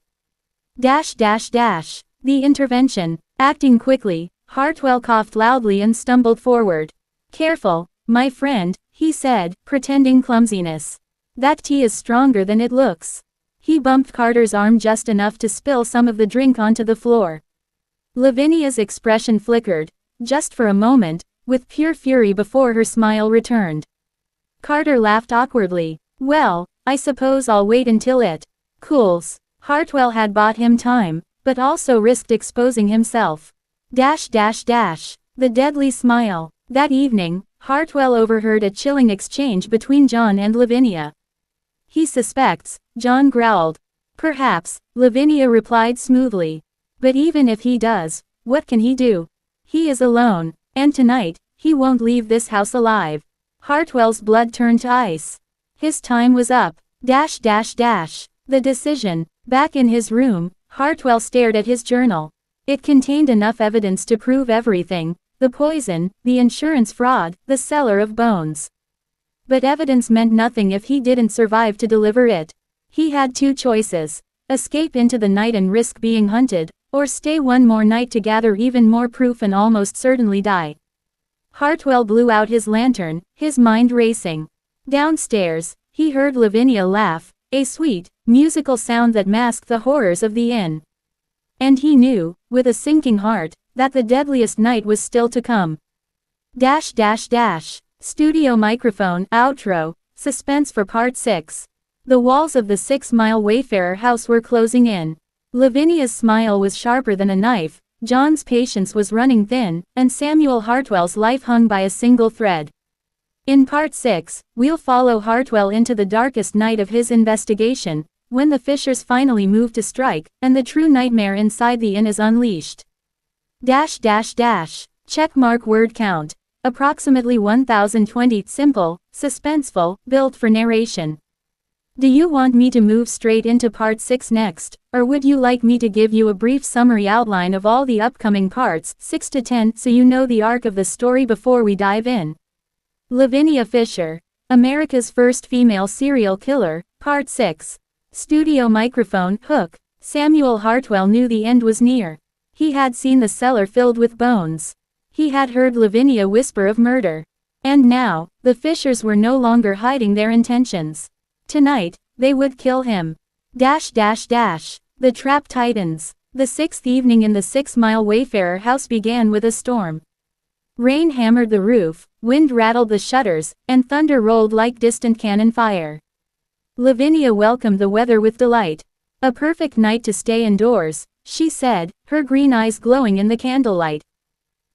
Dash dash dash. The intervention. Acting quickly, Hartwell coughed loudly and stumbled forward. "Careful, my friend," he said, pretending clumsiness. "That tea is stronger than it looks." He bumped Carter's arm just enough to spill some of the drink onto the floor. Lavinia's expression flickered, just for a moment, with pure fury before her smile returned. Carter laughed awkwardly. "Well, I suppose I'll wait until it cools." Hartwell had bought him time, but also risked exposing himself. Dash dash dash. The deadly smile. That evening, Hartwell overheard a chilling exchange between John and Lavinia. "He suspects," John growled. "Perhaps," Lavinia replied smoothly. "But even if he does, what can he do? He is alone, and tonight, he won't leave this house alive." Hartwell's blood turned to ice. His time was up. Dash dash dash. The decision. Back in his room, Hartwell stared at his journal. It contained enough evidence to prove everything: the poison, the insurance fraud, the cellar of bones. But evidence meant nothing if he didn't survive to deliver it. He had two choices: escape into the night and risk being hunted, or stay one more night to gather even more proof and almost certainly die. Hartwell blew out his lantern, his mind racing. Downstairs, he heard Lavinia laugh, a sweet, musical sound that masked the horrors of the inn. And he knew, with a sinking heart, that the deadliest night was still to come. Dash dash dash. Studio microphone, outro, suspense for part 6. The walls of the 6-mile Wayfarer house were closing in. Lavinia's smile was sharper than a knife, John's patience was running thin, and Samuel Hartwell's life hung by a single thread. In part 6, we'll follow Hartwell into the darkest night of his investigation, when the Fishers finally move to strike, and the true nightmare inside the inn is unleashed. Dash dash dash. Checkmark word count. approximately 1020, simple, suspenseful, built for narration. Do you want me to move straight into part 6 next, or would you like me to give you a brief summary outline of all the upcoming parts, 6 to 10, so you know the arc of the story before we dive in? Lavinia Fisher, America's First Female Serial Killer, Part 6. Studio microphone, hook. Samuel Hartwell knew the end was near. He had seen the cellar filled with bones. He had heard Lavinia whisper of murder. And now, the Fishers were no longer hiding their intentions. Tonight, they would kill him. The trap tightens. The 6th evening in the 6-mile Wayfarer house began with a storm. Rain hammered the roof, wind rattled the shutters, and thunder rolled like distant cannon fire. Lavinia welcomed the weather with delight. A perfect night to stay indoors, she said, her green eyes glowing in the candlelight.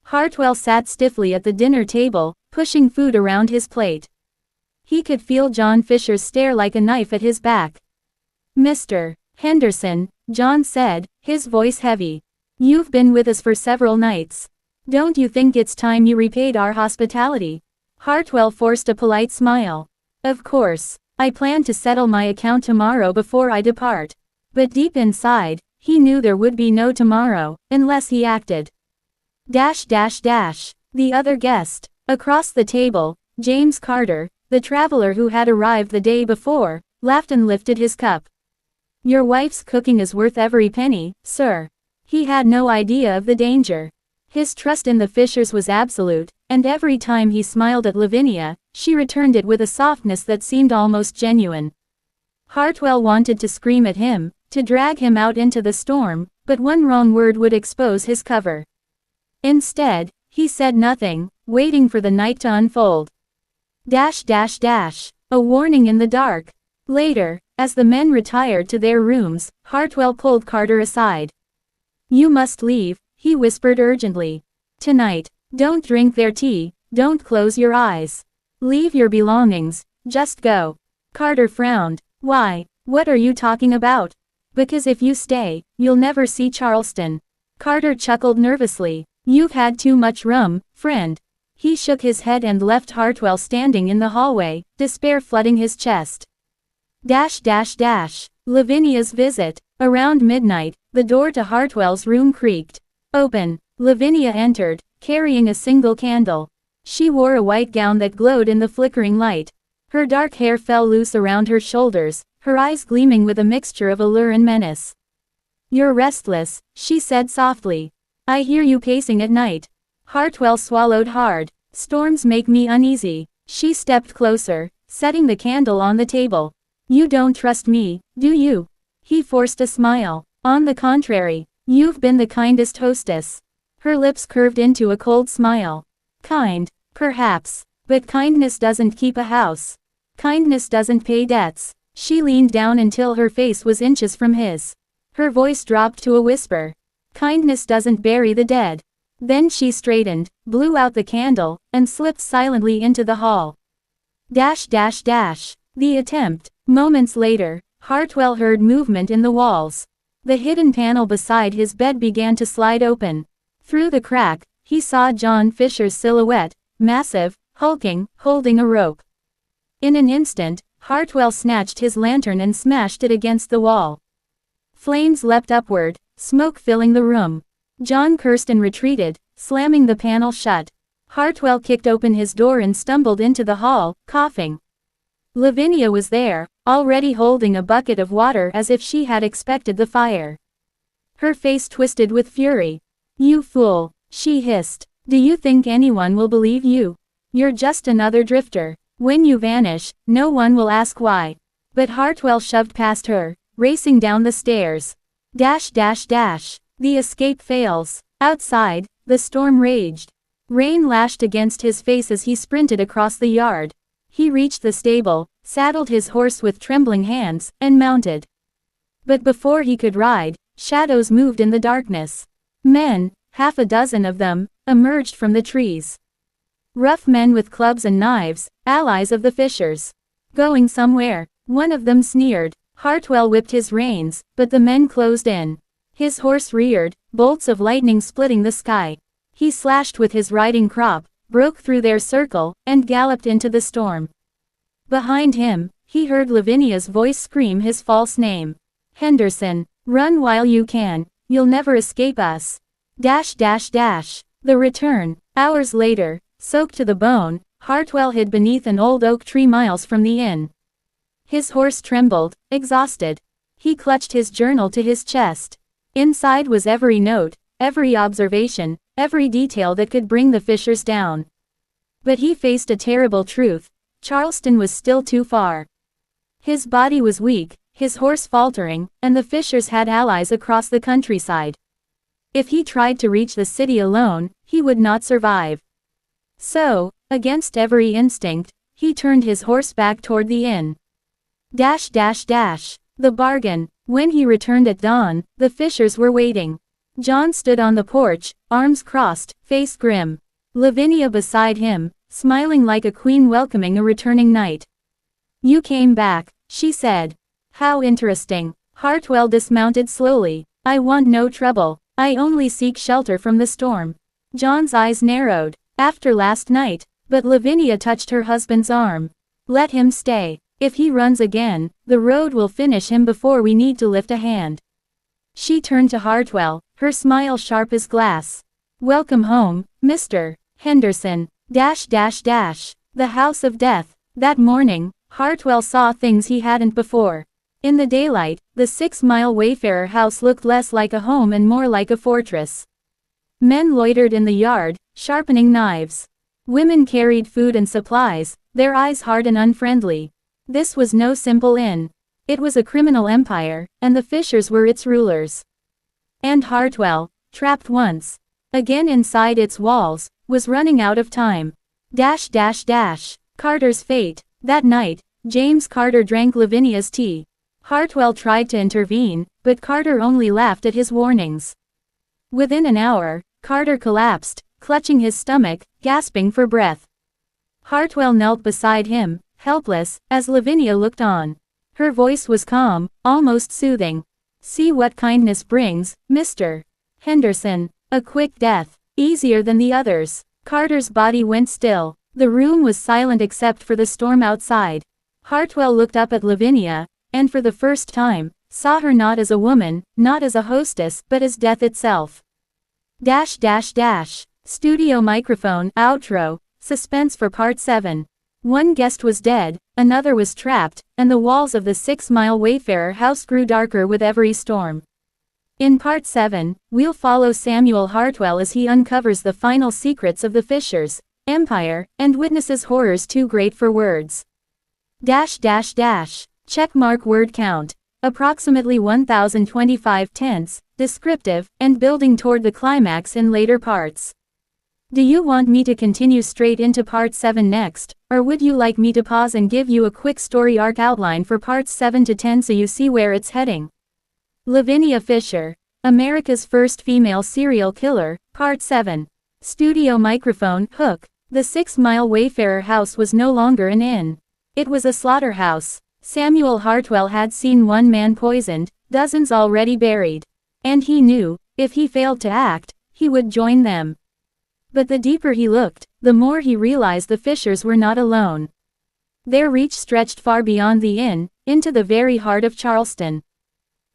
Hartwell sat stiffly at the dinner table, pushing food around his plate. He could feel John Fisher's stare like a knife at his back. "Mr. Henderson," John said, his voice heavy. "You've been with us for several nights. Don't you think it's time you repaid our hospitality?" Hartwell forced a polite smile. "Of course, I plan to settle my account tomorrow before I depart." But deep inside, he knew there would be no tomorrow, unless he acted. The other guest. Across the table, James Carter, the traveler who had arrived the day before, laughed and lifted his cup. "Your wife's cooking is worth every penny, sir." He had no idea of the danger. His trust in the Fishers was absolute, and every time he smiled at Lavinia, she returned it with a softness that seemed almost genuine. Hartwell wanted to scream at him, to drag him out into the storm, but one wrong word would expose his cover. Instead, he said nothing, waiting for the night to unfold. A warning in the dark. Later, as the men retired to their rooms, Hartwell pulled Carter aside. "You must leave," he whispered urgently. "Tonight. Don't drink their tea, don't close your eyes. Leave your belongings, just go." Carter frowned. "Why? What are you talking about?" "Because if you stay, you'll never see Charleston." Carter chuckled nervously. "You've had too much rum, friend." He shook his head and left Hartwell standing in the hallway, despair flooding his chest. Lavinia's visit. Around midnight, the door to Hartwell's room creaked open. Lavinia entered, carrying a single candle. She wore a white gown that glowed in the flickering light. Her dark hair fell loose around her shoulders, her eyes gleaming with a mixture of allure and menace. "You're restless," she said softly. "I hear you pacing at night." Hartwell swallowed hard. "Storms make me uneasy." She stepped closer, setting the candle on the table. "You don't trust me, do you?" He forced a smile. "On the contrary, you've been the kindest hostess." Her lips curved into a cold smile. "Kind, perhaps, but kindness doesn't keep a house. Kindness doesn't pay debts." She leaned down until her face was inches from his. Her voice dropped to a whisper. "Kindness doesn't bury the dead." Then she straightened, blew out the candle, and slipped silently into the hall. The attempt. Moments later, Hartwell heard movement in the walls. The hidden panel beside his bed began to slide open. Through the crack, he saw John Fisher's silhouette, massive, hulking, holding a rope. In an instant, Hartwell snatched his lantern and smashed it against the wall. Flames leapt upward, smoke filling the room. John cursed and retreated, slamming the panel shut. Hartwell kicked open his door and stumbled into the hall, coughing. Lavinia was there, already holding a bucket of water as if she had expected the fire. Her face twisted with fury. "You fool," she hissed. "Do you think anyone will believe you? You're just another drifter. When you vanish, no one will ask why." But Hartwell shoved past her, racing down the stairs. The escape fails. Outside, the storm raged. Rain lashed against his face as he sprinted across the yard. He reached the stable, saddled his horse with trembling hands, and mounted. But before he could ride, shadows moved in the darkness. Men, half a dozen of them, emerged from the trees. Rough men with clubs and knives, allies of the Fishers. "Going somewhere," one of them sneered. Hartwell whipped his reins, but the men closed in. His horse reared, bolts of lightning splitting the sky. He slashed with his riding crop, broke through their circle, and galloped into the storm. Behind him, he heard Lavinia's voice scream his false name. "Henderson, run while you can, you'll never escape us." The return. Hours later, soaked to the bone, Hartwell hid beneath an old oak tree miles from the inn. His horse trembled, exhausted. He clutched his journal to his chest. Inside was every note, every observation, every detail that could bring the Fishers down. But he faced a terrible truth: Charleston was still too far. His body was weak, his horse faltering, and the Fishers had allies across the countryside. If he tried to reach the city alone, he would not survive. So, against every instinct, he turned his horse back toward the inn. The bargain. When he returned at dawn, the Fishers were waiting. John stood on the porch, arms crossed, face grim. Lavinia beside him, smiling like a queen welcoming a returning knight. "You came back," she said. "How interesting." Hartwell dismounted slowly. "I want no trouble. I only seek shelter from the storm." John's eyes narrowed. "After last night." But Lavinia touched her husband's arm. "Let him stay. If he runs again, the road will finish him before we need to lift a hand." She turned to Hartwell, her smile sharp as glass. "Welcome home, Mr. Henderson. The house of death." That morning, Hartwell saw things he hadn't before. In the daylight, the 6-mile Wayfarer house looked less like a home and more like a fortress. Men loitered in the yard, sharpening knives. Women carried food and supplies, their eyes hard and unfriendly. This was no simple inn. It was a criminal empire, and the Fishers were its rulers. And Hartwell, trapped once again inside its walls, was running out of time. Carter's fate. That night, James Carter drank Lavinia's tea. Hartwell tried to intervene, but Carter only laughed at his warnings. Within an hour, Carter collapsed, clutching his stomach, gasping for breath. Hartwell knelt beside him, helpless, as Lavinia looked on. Her voice was calm, almost soothing. "See what kindness brings, Mr. Henderson. A quick death. Easier than the others." Carter's body went still. The room was silent except for the storm outside. Hartwell looked up at Lavinia, and for the first time, saw her not as a woman, not as a hostess, but as death itself. Studio microphone, outro, suspense for part 7. One guest was dead, another was trapped, and the walls of the 6-mile Wayfarer house grew darker with every storm. In part 7, we'll follow Samuel Hartwell as he uncovers the final secrets of the Fishers, empire, and witnesses horrors too great for words. Checkmark word count. Approximately 1025 tense, descriptive, and building toward the climax in later parts. Do you want me to continue straight into part 7 next, or would you like me to pause and give you a quick story arc outline for parts 7 to 10 so you see where it's heading? Lavinia Fisher, America's first female serial killer, part 7. Studio microphone, hook. The 6-mile Wayfarer house was no longer an inn. It was a slaughterhouse. Samuel Hartwell had seen one man poisoned, dozens already buried. And he knew, if he failed to act, he would join them. But the deeper he looked, the more he realized the Fishers were not alone. Their reach stretched far beyond the inn, into the very heart of Charleston.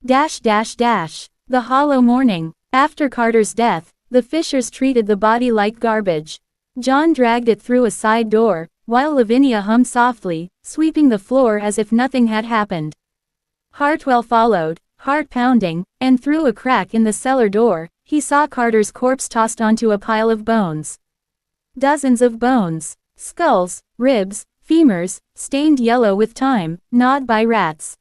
The hollow morning. After Carter's death, the Fishers treated the body like garbage. John dragged it through a side door, while Lavinia hummed softly, sweeping the floor as if nothing had happened. Hartwell followed, heart pounding, and through a crack in the cellar door, he saw Carter's corpse tossed onto a pile of bones. Dozens of bones. Skulls, ribs, femurs, stained yellow with time, gnawed by rats.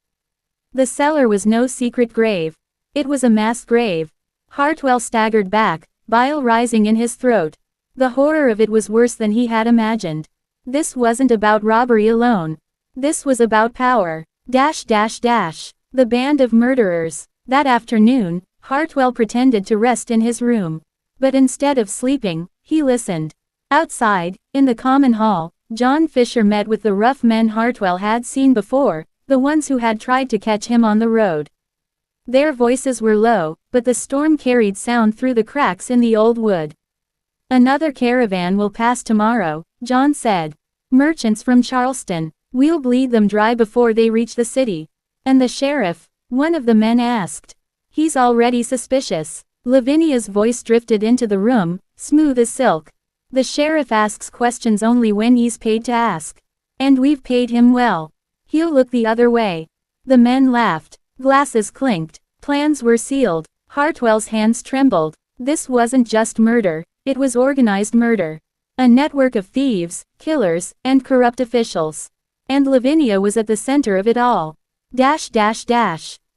The cellar was no secret grave. It was a mass grave. Hartwell staggered back, bile rising in his throat. The horror of it was worse than he had imagined. This wasn't about robbery alone. This was about power. The band of murderers. That afternoon, Hartwell pretended to rest in his room. But instead of sleeping, he listened. Outside, in the common hall, John Fisher met with the rough men Hartwell had seen before, the ones who had tried to catch him on the road. Their voices were low, but the storm carried sound through the cracks in the old wood. Another caravan will pass tomorrow, John said. Merchants from Charleston. We'll bleed them dry before they reach the city. And the sheriff? One of the men asked. He's already suspicious. Lavinia's voice drifted into the room, smooth as silk. The sheriff asks questions only when he's paid to ask. And we've paid him well. He'll look the other way. The men laughed. Glasses clinked. Plans were sealed. Hartwell's hands trembled. This wasn't just murder, it was organized murder. A network of thieves, killers, and corrupt officials. And Lavinia was at the center of it all.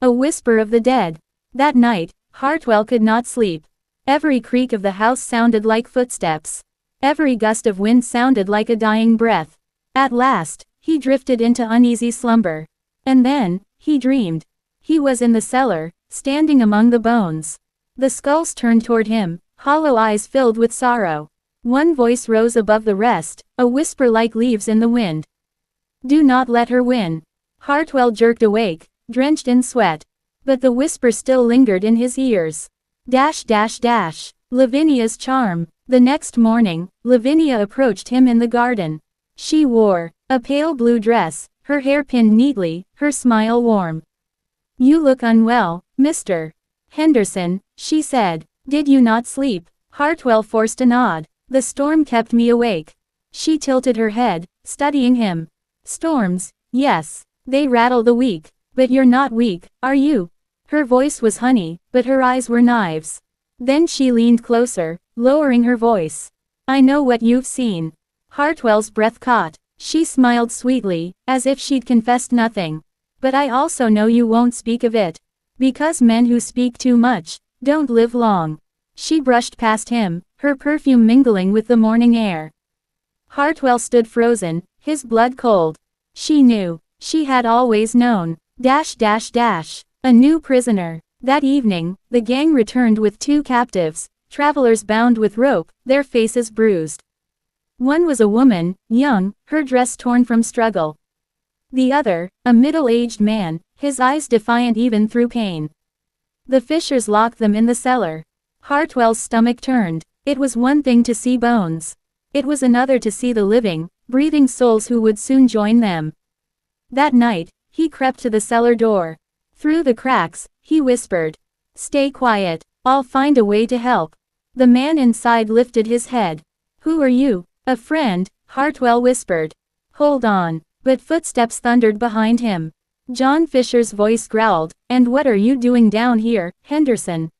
A whisper of the dead. That night, Hartwell could not sleep. Every creak of the house sounded like footsteps. Every gust of wind sounded like a dying breath. At last, he drifted into uneasy slumber. And then, he dreamed. He was in the cellar, standing among the bones. The skulls turned toward him, hollow eyes filled with sorrow. One voice rose above the rest, a whisper like leaves in the wind. Do not let her win. Hartwell jerked awake, drenched in sweat. But the whisper still lingered in his ears. Lavinia's charm. The next morning, Lavinia approached him in the garden. She wore a pale blue dress, her hair pinned neatly, her smile warm. You look unwell, Mr. Henderson, she said. Did you not sleep? Hartwell forced a nod. The storm kept me awake. She tilted her head, studying him. Storms, yes, they rattle the weak. But you're not weak, are you? Her voice was honey, but her eyes were knives. Then she leaned closer, lowering her voice. I know what you've seen. Hartwell's breath caught. She smiled sweetly, as if she'd confessed nothing. But I also know you won't speak of it. Because men who speak too much, don't live long. She brushed past him, her perfume mingling with the morning air. Hartwell stood frozen, his blood cold. She knew. She had always known. A new prisoner. That evening, the gang returned with 2 captives, travelers bound with rope, their faces bruised. One was a woman, young, her dress torn from struggle. The other, a middle-aged man, his eyes defiant even through pain. The Fishers locked them in the cellar. Hartwell's stomach turned. It was one thing to see bones. It was another to see the living, breathing souls who would soon join them. That night, he crept to the cellar door. Through the cracks, he whispered. Stay quiet, I'll find a way to help. The man inside lifted his head. Who are you? A friend, Hartwell whispered. Hold on. But footsteps thundered behind him. John Fisher's voice growled, and what are you doing down here, Henderson?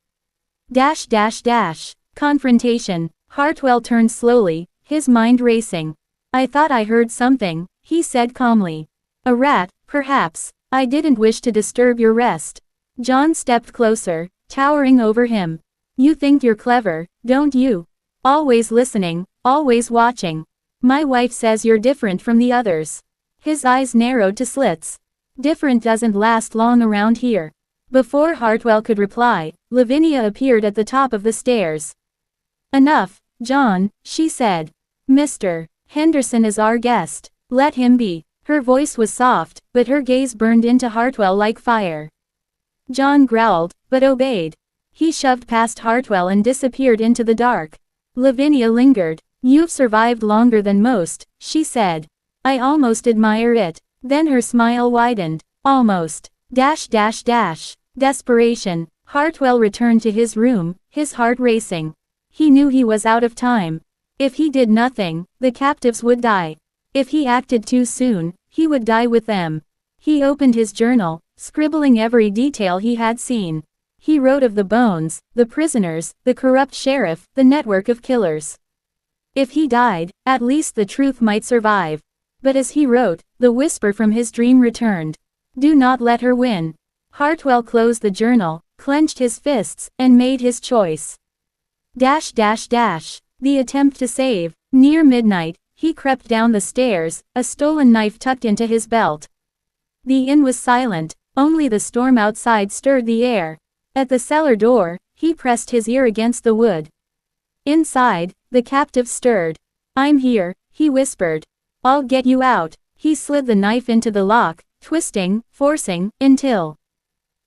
Confrontation. Hartwell turned slowly, his mind racing. I thought I heard something, he said calmly. A rat, perhaps. I didn't wish to disturb your rest. John stepped closer, towering over him. You think you're clever, don't you? Always listening, always watching. My wife says you're different from the others. His eyes narrowed to slits. Different doesn't last long around here. Before Hartwell could reply, Lavinia appeared at the top of the stairs. Enough, John, she said. Mr. Henderson is our guest. Let him be. Her voice was soft, but her gaze burned into Hartwell like fire. John growled, but obeyed. He shoved past Hartwell and disappeared into the dark. Lavinia lingered. You've survived longer than most, she said. I almost admire it. Then her smile widened. Almost. Desperation. Hartwell returned to his room, his heart racing. He knew he was out of time. If he did nothing, the captives would die. If he acted too soon, he would die with them. He opened his journal, scribbling every detail he had seen. He wrote of the bones, the prisoners, the corrupt sheriff, the network of killers. If he died, at least the truth might survive. But as he wrote, the whisper from his dream returned. Do not let her win. Hartwell closed the journal, clenched his fists, and made his choice. The attempt to save. Near midnight, he crept down the stairs, a stolen knife tucked into his belt. The inn was silent, only the storm outside stirred the air. At the cellar door, he pressed his ear against the wood. Inside, the captive stirred. I'm here, he whispered. I'll get you out. He slid the knife into the lock, twisting, forcing, until.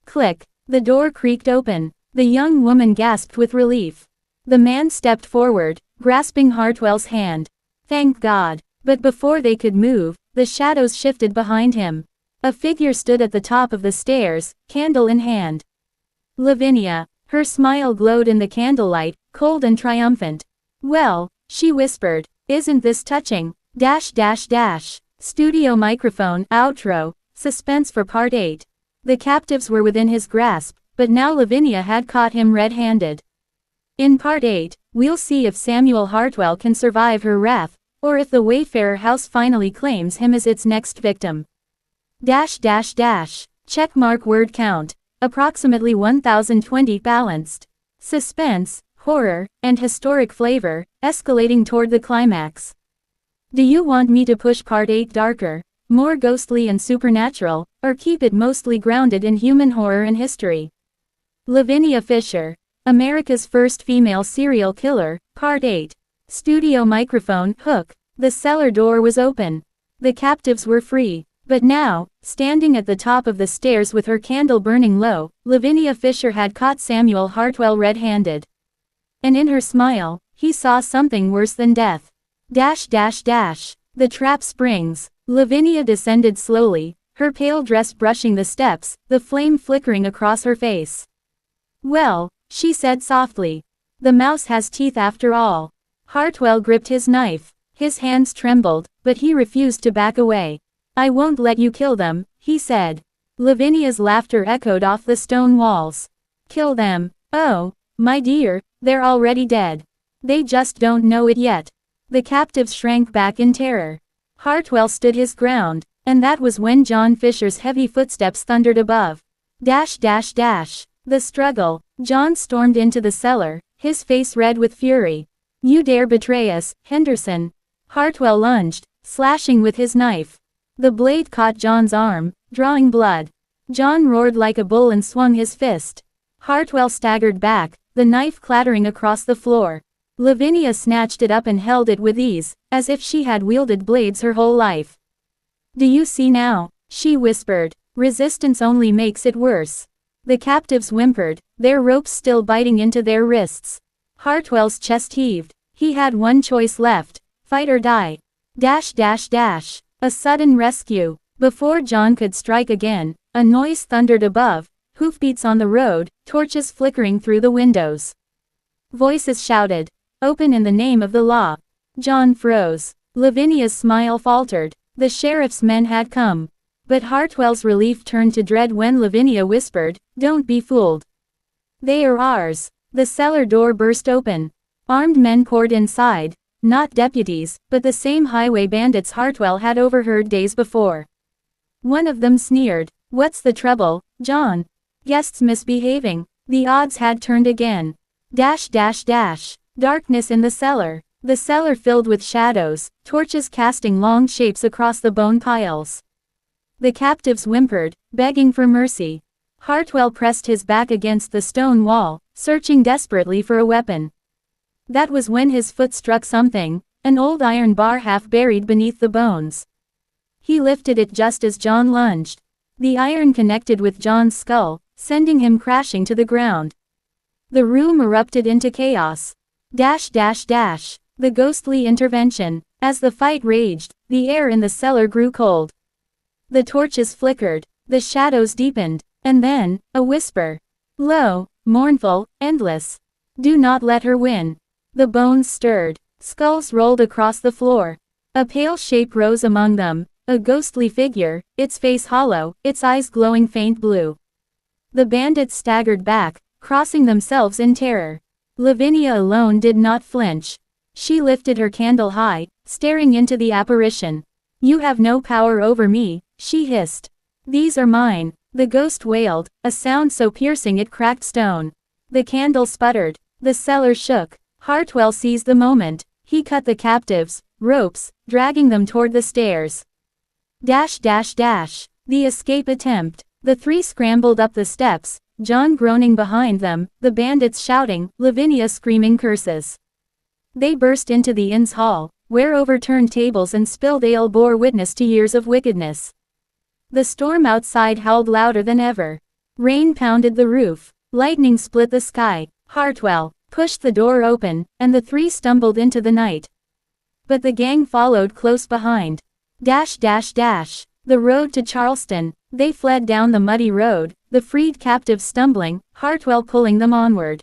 Click. The door creaked open. The young woman gasped with relief. The man stepped forward, grasping Hartwell's hand. Thank God. But before they could move, the shadows shifted behind him. A figure stood at the top of the stairs, candle in hand. Lavinia. Her smile glowed in the candlelight, cold and triumphant. Well, she whispered, isn't this touching? Studio microphone, outro, suspense for part 8. The captives were within his grasp, but now Lavinia had caught him red-handed. In part 8, we'll see if Samuel Hartwell can survive her wrath, or if the Wayfarer house finally claims him as its next victim. Checkmark word count. Approximately 1020 balanced. Suspense, horror, and historic flavor, escalating toward the climax. Do you want me to push part 8 darker, more ghostly and supernatural, or keep it mostly grounded in human horror and history? Lavinia Fisher. America's First Female Serial Killer, Part 8. Studio microphone, hook. The cellar door was open. The captives were free. But now, standing at the top of the stairs with her candle burning low, Lavinia Fisher had caught Samuel Hartwell red-handed. And in her smile, he saw something worse than death. The trap springs. Lavinia descended slowly, her pale dress brushing the steps, the flame flickering across her face. Well, she said softly. The mouse has teeth after all. Hartwell gripped his knife. His hands trembled, but he refused to back away. I won't let you kill them, he said. Lavinia's laughter echoed off the stone walls. Kill them? Oh, my dear, they're already dead. They just don't know it yet. The captives shrank back in terror. Hartwell stood his ground, and that was when John Fisher's heavy footsteps thundered above. The struggle. John stormed into the cellar, his face red with fury. You dare betray us, Henderson? Hartwell lunged, slashing with his knife. The blade caught John's arm, drawing blood. John roared like a bull and swung his fist. Hartwell staggered back, the knife clattering across the floor. Lavinia snatched it up and held it with ease, as if she had wielded blades her whole life. Do you see now? She whispered. Resistance only makes it worse. The captives whimpered, their ropes still biting into their wrists. Hartwell's chest heaved. He had one choice left, fight or die. A sudden rescue. Before John could strike again, a noise thundered above, hoofbeats on the road, torches flickering through the windows. Voices shouted, open in the name of the law. John froze. Lavinia's smile faltered. The sheriff's men had come. But Hartwell's relief turned to dread when Lavinia whispered, don't be fooled. They are ours. The cellar door burst open. Armed men poured inside. Not deputies, but the same highway bandits Hartwell had overheard days before. One of them sneered, what's the trouble, John? Guests misbehaving. The odds had turned again. Darkness in the cellar. The cellar filled with shadows, torches casting long shapes across the bone piles. The captives whimpered, begging for mercy. Hartwell pressed his back against the stone wall, searching desperately for a weapon. That was when his foot struck something, an old iron bar half buried beneath the bones. He lifted it just as John lunged. The iron connected with John's skull, sending him crashing to the ground. The room erupted into chaos. The ghostly intervention. As the fight raged, the air in the cellar grew cold. The torches flickered, the shadows deepened, and then, a whisper. Low, mournful, endless. Do not let her win. The bones stirred. Skulls rolled across the floor. A pale shape rose among them, a ghostly figure, its face hollow, its eyes glowing faint blue. The bandits staggered back, crossing themselves in terror. Lavinia alone did not flinch. She lifted her candle high, staring into the apparition. You have no power over me, she hissed. These are mine. The ghost wailed, a sound so piercing it cracked stone. The candle sputtered. The cellar shook. Hartwell seized the moment. He cut the captives, ropes, dragging them toward the stairs. The escape attempt. The three scrambled up the steps, John groaning behind them, the bandits shouting, Lavinia screaming curses. They burst into the inn's hall, where overturned tables and spilled ale bore witness to years of wickedness. The storm outside howled louder than ever. Rain pounded the roof. Lightning split the sky. Hartwell, pushed the door open, and the three stumbled into the night. But the gang followed close behind. The road to Charleston. They fled down the muddy road, the freed captives stumbling, Hartwell pulling them onward.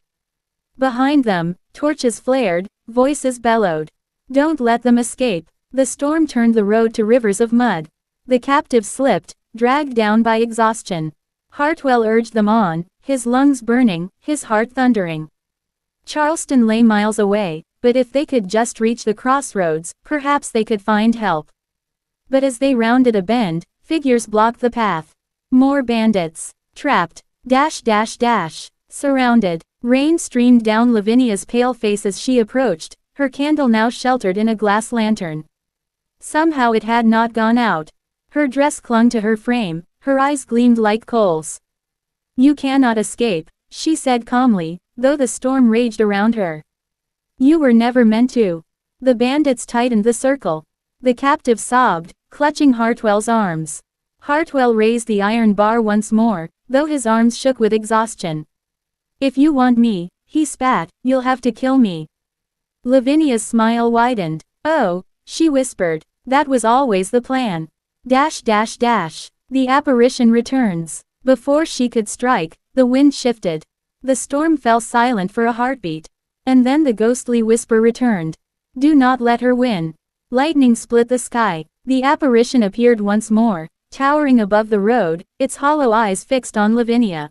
Behind them, torches flared, voices bellowed. Don't let them escape. The storm turned the road to rivers of mud. The captives slipped, dragged down by exhaustion. Hartwell urged them on, his lungs burning, his heart thundering. Charleston lay miles away, but if they could just reach the crossroads, perhaps they could find help. But as they rounded a bend, figures blocked the path. More bandits. Trapped. Surrounded. Rain streamed down Lavinia's pale face as she approached, her candle now sheltered in a glass lantern. Somehow it had not gone out. Her dress clung to her frame, her eyes gleamed like coals. You cannot escape, she said calmly, though the storm raged around her. You were never meant to. The bandits tightened the circle. The captive sobbed, clutching Hartwell's arms. Hartwell raised the iron bar once more, though his arms shook with exhaustion. If you want me, he spat, you'll have to kill me. Lavinia's smile widened. Oh, she whispered, that was always the plan. The apparition returns. Before she could strike, the wind shifted. The storm fell silent for a heartbeat. And then the ghostly whisper returned. Do not let her win. Lightning split the sky. The apparition appeared once more, towering above the road, its hollow eyes fixed on Lavinia.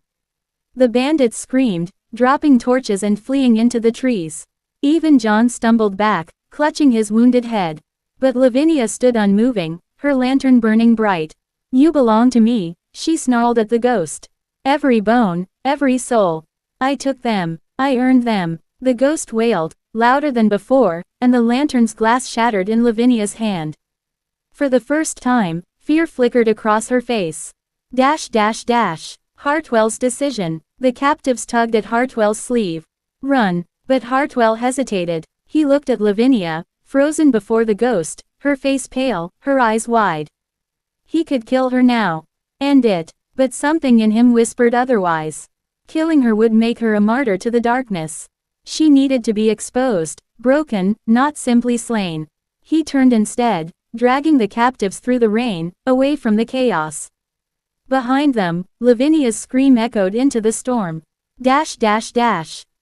The bandits screamed, dropping torches and fleeing into the trees. Even John stumbled back, clutching his wounded head. But Lavinia stood unmoving, her lantern burning bright. You belong to me, she snarled at the ghost. Every bone, every soul. I took them. I earned them. The ghost wailed, louder than before, and the lantern's glass shattered in Lavinia's hand. For the first time, fear flickered across her face. Hartwell's decision. The captives tugged at Hartwell's sleeve. Run. But Hartwell hesitated. He looked at Lavinia, frozen before the ghost, her face pale, her eyes wide. He could kill her now. End it. But something in him whispered otherwise. Killing her would make her a martyr to the darkness. She needed to be exposed, broken, not simply slain. He turned instead, dragging the captives through the rain, away from the chaos. Behind them, Lavinia's scream echoed into the storm.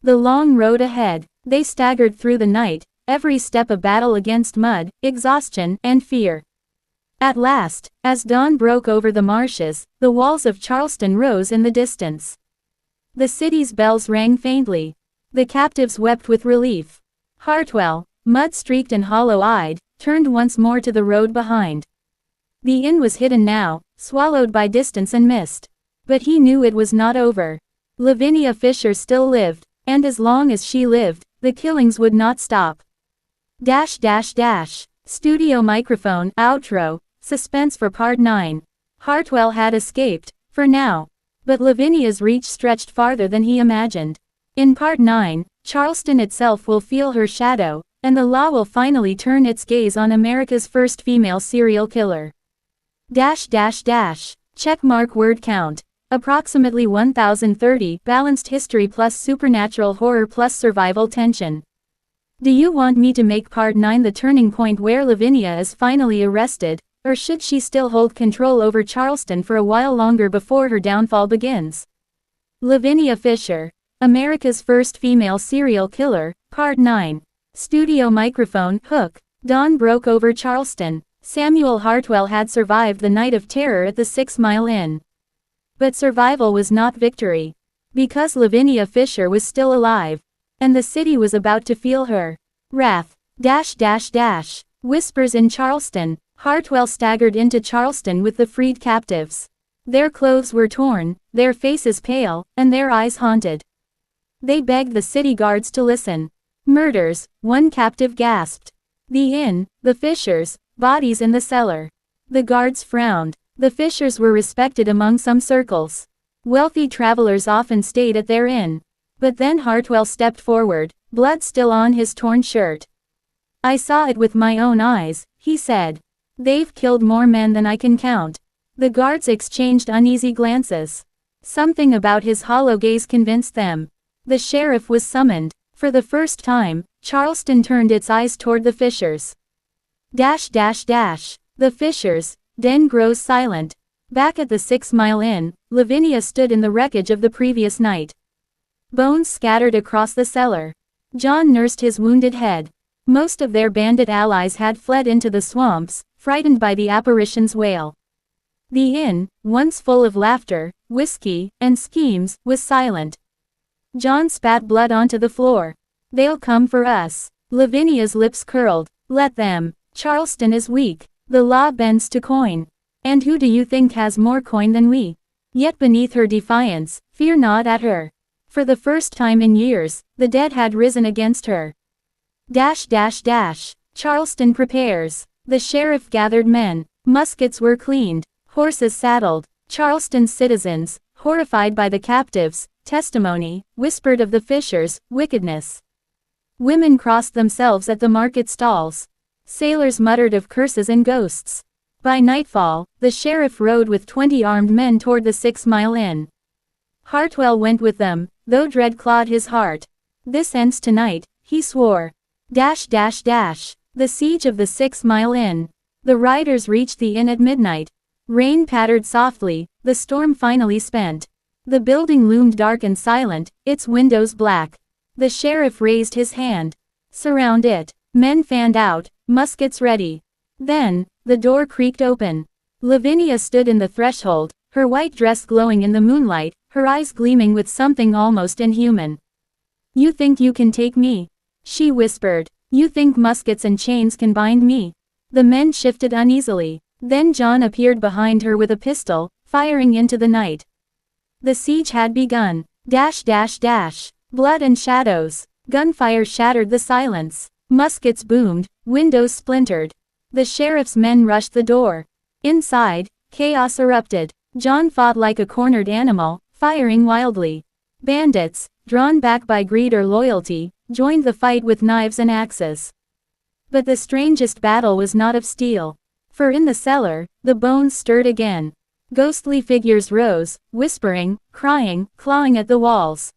The long road ahead. They staggered through the night, every step a battle against mud, exhaustion, and fear. At last, as dawn broke over the marshes, the walls of Charleston rose in the distance. The city's bells rang faintly. The captives wept with relief. Hartwell, mud-streaked and hollow-eyed, turned once more to the road behind. The inn was hidden now, swallowed by distance and mist. But he knew it was not over. Lavinia Fisher still lived, and as long as she lived, the killings would not stop. Studio microphone, outro, suspense for part 9. Hartwell had escaped, for now. But Lavinia's reach stretched farther than he imagined. In part 9, Charleston itself will feel her shadow, and the law will finally turn its gaze on America's first female serial killer. Checkmark word count. Approximately 1030, balanced history plus supernatural horror plus survival tension. Do you want me to make part 9 the turning point where Lavinia is finally arrested, or should she still hold control over Charleston for a while longer before her downfall begins? Lavinia Fisher, America's first female serial killer, part 9. Studio microphone, hook. Dawn broke over Charleston. Samuel Hartwell had survived the night of terror at the 6 Mile Inn. But survival was not victory. Because Lavinia Fisher was still alive. And the city was about to feel her wrath. Whispers in Charleston. Hartwell staggered into Charleston with the freed captives. Their clothes were torn, their faces pale, and their eyes haunted. They begged the city guards to listen. Murders, one captive gasped. The inn, the Fishers, bodies in the cellar. The guards frowned. The Fishers were respected among some circles. Wealthy travelers often stayed at their inn. But then Hartwell stepped forward, blood still on his torn shirt. I saw it with my own eyes, he said. They've killed more men than I can count. The guards exchanged uneasy glances. Something about his hollow gaze convinced them. The sheriff was summoned. For the first time, Charleston turned its eyes toward the Fishers. The Fishers, den grows silent. Back at the 6 Mile Inn, Lavinia stood in the wreckage of the previous night. Bones scattered across the cellar. John nursed his wounded head. Most of their bandit allies had fled into the swamps, frightened by the apparition's wail. The inn, once full of laughter, whiskey, and schemes, was silent. John spat blood onto the floor. They'll come for us. Lavinia's lips curled. Let them. Charleston is weak. The law bends to coin. And who do you think has more coin than we? Yet beneath her defiance, fear gnawed at her. For the first time in years, the dead had risen against her. Charleston prepares. The sheriff gathered men. Muskets were cleaned. Horses saddled. Charleston's citizens, horrified by the captives' testimony, whispered of the Fishers' wickedness. Women crossed themselves at the market stalls. Sailors muttered of curses and ghosts. By nightfall, the sheriff rode with 20 armed men toward the 6 Mile Inn. Hartwell went with them, though dread clawed his heart. This ends tonight, he swore. The siege of the 6 Mile Inn. The riders reached the inn at midnight. Rain pattered softly, the storm finally spent. The building loomed dark and silent, its windows black. The sheriff raised his hand. Surround it. Men fanned out, muskets ready. Then, the door creaked open. Lavinia stood in the threshold, her white dress glowing in the moonlight, her eyes gleaming with something almost inhuman. You think you can take me? She whispered. You think muskets and chains can bind me? The men shifted uneasily. Then John appeared behind her with a pistol, firing into the night. The siege had begun. Blood and shadows. Gunfire shattered the silence. Muskets boomed, windows splintered. The sheriff's men rushed the door. Inside, chaos erupted. John fought like a cornered animal, firing wildly. Bandits, drawn back by greed or loyalty, joined the fight with knives and axes. But the strangest battle was not of steel. For in the cellar, the bones stirred again. Ghostly figures rose, whispering, crying, clawing at the walls.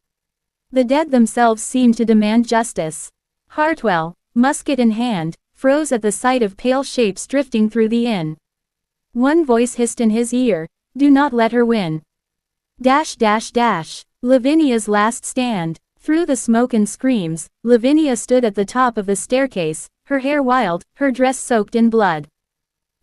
The dead themselves seemed to demand justice. Hartwell, musket in hand, froze at the sight of pale shapes drifting through the inn. One voice hissed in his ear, "Do not let her win." Lavinia's last stand. Through the smoke and screams, Lavinia stood at the top of the staircase, her hair wild, her dress soaked in blood.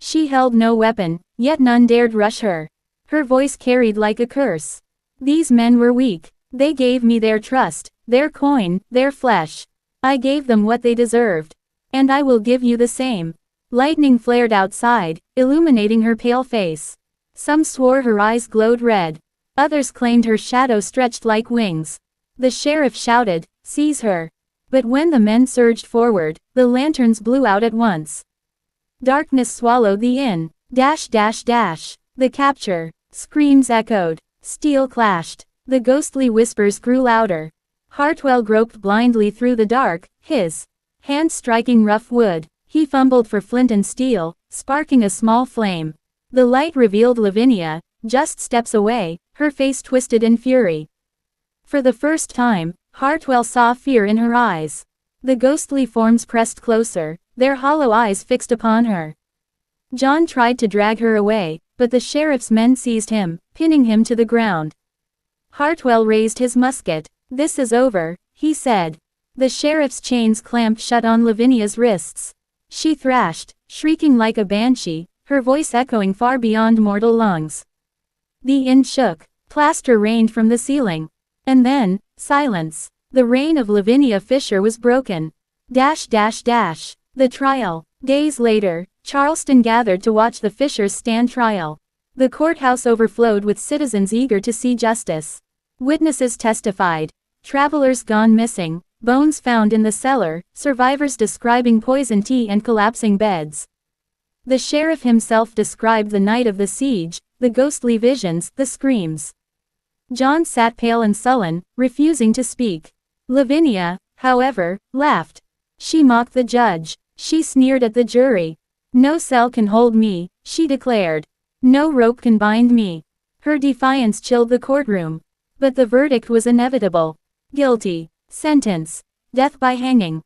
She held no weapon, yet none dared rush her. Her voice carried like a curse. These men were weak. They gave me their trust, their coin, their flesh. I gave them what they deserved. And I will give you the same. Lightning flared outside, illuminating her pale face. Some swore her eyes glowed red. Others claimed her shadow stretched like wings. The sheriff shouted, "Seize her." But when the men surged forward, the lanterns blew out at once. Darkness swallowed the inn. The capture. Screams echoed. Steel clashed. The ghostly whispers grew louder. Hartwell groped blindly through the dark, his hand striking rough wood. He fumbled for flint and steel, sparking a small flame. The light revealed Lavinia, just steps away, her face twisted in fury. For the first time, Hartwell saw fear in her eyes. The ghostly forms pressed closer, their hollow eyes fixed upon her. John tried to drag her away, but the sheriff's men seized him, pinning him to the ground. Hartwell raised his musket. "This is over," he said. The sheriff's chains clamped shut on Lavinia's wrists. She thrashed, shrieking like a banshee, her voice echoing far beyond mortal lungs. The inn shook. Plaster rained from the ceiling. And then, silence. The reign of Lavinia Fisher was broken. The trial. Days later, Charleston gathered to watch the Fishers stand trial. The courthouse overflowed with citizens eager to see justice. Witnesses testified. Travelers gone missing, bones found in the cellar, survivors describing poison tea and collapsing beds. The sheriff himself described the night of the siege, the ghostly visions, the screams. John sat pale and sullen, refusing to speak. Lavinia, however, laughed. She mocked the judge. She sneered at the jury. "No cell can hold me," she declared. "No rope can bind me." Her defiance chilled the courtroom. But the verdict was inevitable. Guilty. Sentence. Death by hanging.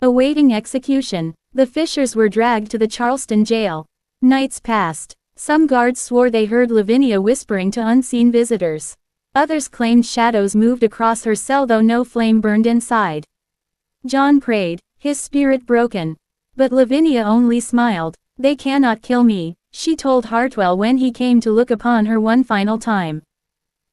Awaiting execution. The Fishers were dragged to the Charleston jail. Nights passed. Some guards swore they heard Lavinia whispering to unseen visitors. Others claimed shadows moved across her cell though no flame burned inside. John prayed, his spirit broken. But Lavinia only smiled. "They cannot kill me," she told Hartwell when he came to look upon her one final time.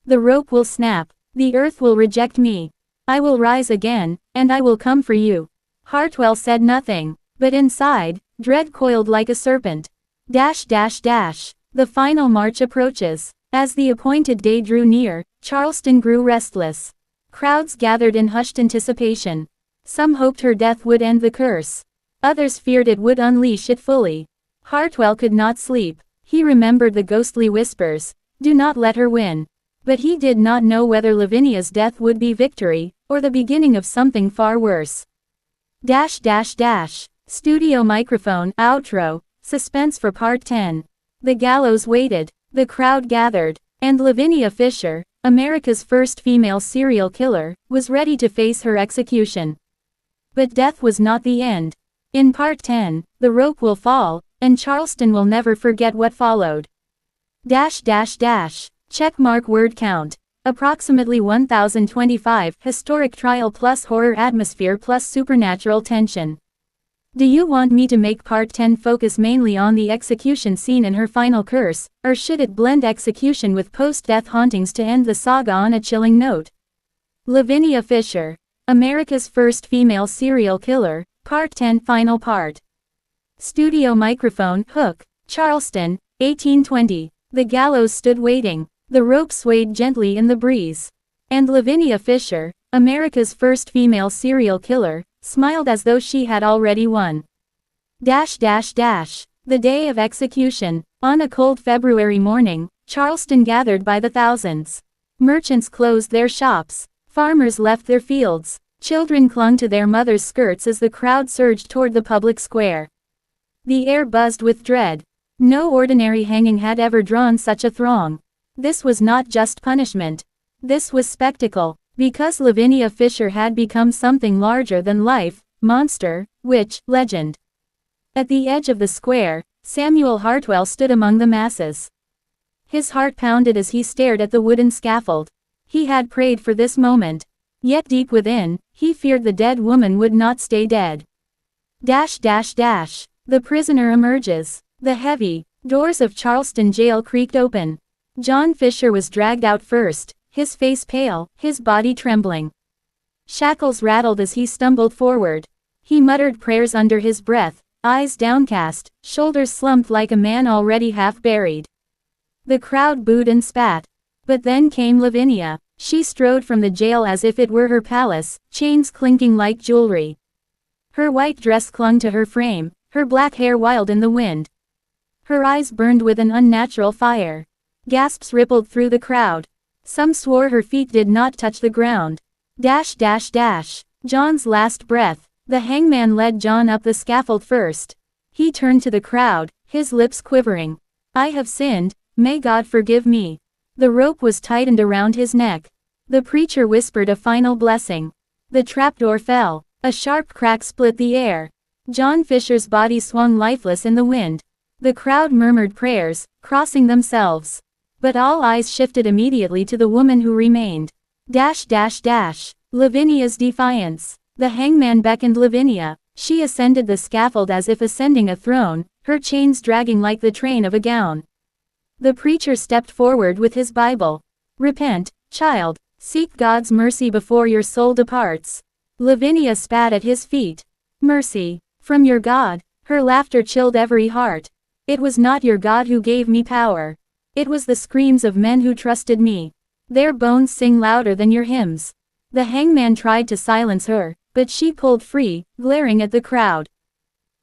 "The rope will snap. The earth will reject me. I will rise again, and I will come for you." Hartwell said nothing, but inside, dread coiled like a serpent. The final march approaches. As the appointed day drew near, Charleston grew restless. Crowds gathered in hushed anticipation. Some hoped her death would end the curse. Others feared it would unleash it fully. Hartwell could not sleep. He remembered the ghostly whispers, "Do not let her win." But he did not know whether Lavinia's death would be victory, or the beginning of something far worse. Studio microphone, outro, suspense for part 10. The gallows waited, the crowd gathered, and Lavinia Fisher, America's first female serial killer, was ready to face her execution. But death was not the end. In part 10, the rope will fall, and Charleston will never forget what followed. Checkmark word count. Approximately 1025. Historic trial plus horror atmosphere plus supernatural tension. Do you want me to make part 10 focus mainly on the execution scene and her final curse, or should it blend execution with post-death hauntings to end the saga on a chilling note? Lavinia Fisher, America's first female serial killer, part 10 final part. Studio microphone, hook, Charleston, 1820. The gallows stood waiting. The rope swayed gently in the breeze. And Lavinia Fisher, America's first female serial killer, smiled as though she had already won. The day of execution. On a cold February morning, Charleston gathered by the thousands. Merchants closed their shops. Farmers left their fields. Children clung to their mothers' skirts as the crowd surged toward the public square. The air buzzed with dread. No ordinary hanging had ever drawn such a throng. This was not just punishment. This was spectacle, because Lavinia Fisher had become something larger than life, monster, witch, legend. At the edge of the square, Samuel Hartwell stood among the masses. His heart pounded as he stared at the wooden scaffold. He had prayed for this moment. Yet deep within, he feared the dead woman would not stay dead. The prisoner emerges. The heavy doors of Charleston jail creaked open. John Fisher was dragged out first, his face pale, his body trembling. Shackles rattled as he stumbled forward. He muttered prayers under his breath, eyes downcast, shoulders slumped like a man already half buried. The crowd booed and spat. But then came Lavinia. She strode from the jail as if it were her palace, chains clinking like jewelry. Her white dress clung to her frame, her black hair wild in the wind. Her eyes burned with an unnatural fire. Gasps rippled through the crowd. Some swore her feet did not touch the ground. John's last breath. The hangman led John up the scaffold first. He turned to the crowd, his lips quivering. "I have sinned, may God forgive me." The rope was tightened around his neck. The preacher whispered a final blessing. The trapdoor fell. A sharp crack split the air. John Fisher's body swung lifeless in the wind. The crowd murmured prayers, crossing themselves. But all eyes shifted immediately to the woman who remained. Lavinia's defiance. The hangman beckoned Lavinia. She ascended the scaffold as if ascending a throne, her chains dragging like the train of a gown. The preacher stepped forward with his Bible. "Repent, child, seek God's mercy before your soul departs." Lavinia spat at his feet. "Mercy, from your God?" Her laughter chilled every heart. "It was not your God who gave me power. It was the screams of men who trusted me. Their bones sing louder than your hymns." The hangman tried to silence her, but she pulled free, glaring at the crowd.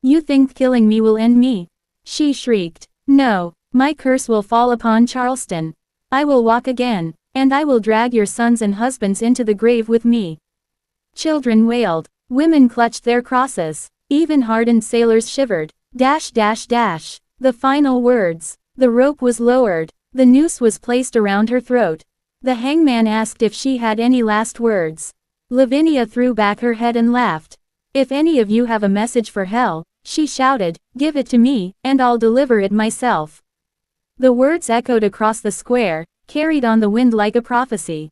"You think killing me will end me?" she shrieked. "No, my curse will fall upon Charleston. I will walk again, and I will drag your sons and husbands into the grave with me." Children wailed. Women clutched their crosses. Even hardened sailors shivered. The final words. The rope was lowered. The noose was placed around her throat. The hangman asked if she had any last words. Lavinia threw back her head and laughed. If any of you have a message for hell, she shouted, give it to me, and I'll deliver it myself. The words echoed across the square, carried on the wind like a prophecy.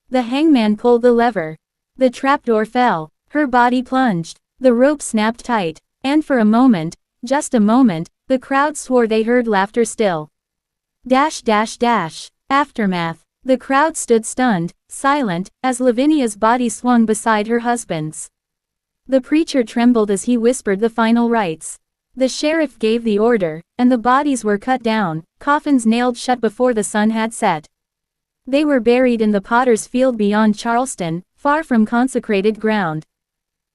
The hangman pulled the lever. The trapdoor fell. Her body plunged. The rope snapped tight. And for a moment, just a moment, the crowd swore they heard laughter still. Dash dash dash. Aftermath. The crowd stood stunned, silent, as Lavinia's body swung beside her husband's. The preacher trembled as he whispered the final rites. The sheriff gave the order, and the bodies were cut down, coffins nailed shut before the sun had set. They were buried in the potter's field beyond Charleston, far from consecrated ground.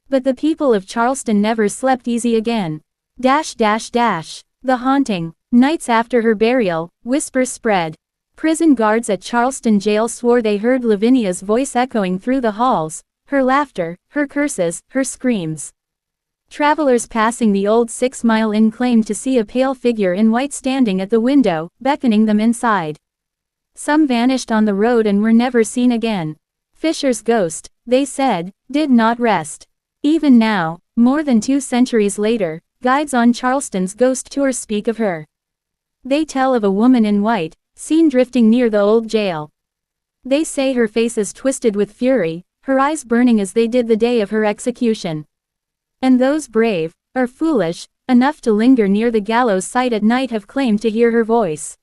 But the people of Charleston never slept easy again. Dash dash dash. The haunting. Nights after her burial, whispers spread. Prison guards at Charleston jail swore they heard Lavinia's voice echoing through the halls, her laughter, her curses, her screams. Travelers passing the old 6 Mile Inn claimed to see a pale figure in white standing at the window, beckoning them inside. Some vanished on the road and were never seen again. Fisher's ghost, they said, did not rest. Even now, more than 2 centuries later, guides on Charleston's ghost tours speak of her. They tell of a woman in white, seen drifting near the old jail. They say her face is twisted with fury, her eyes burning as they did the day of her execution. And those brave, or foolish, enough to linger near the gallows site at night have claimed to hear her voice.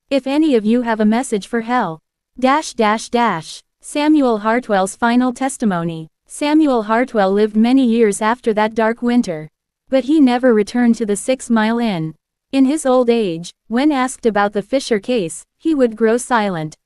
If any of you have a message for hell. Dash dash dash. Samuel Hartwell's final testimony. Samuel Hartwell lived many years after that dark winter. But he never returned to the 6 Mile Inn. In his old age, when asked about the Fisher case, he would grow silent.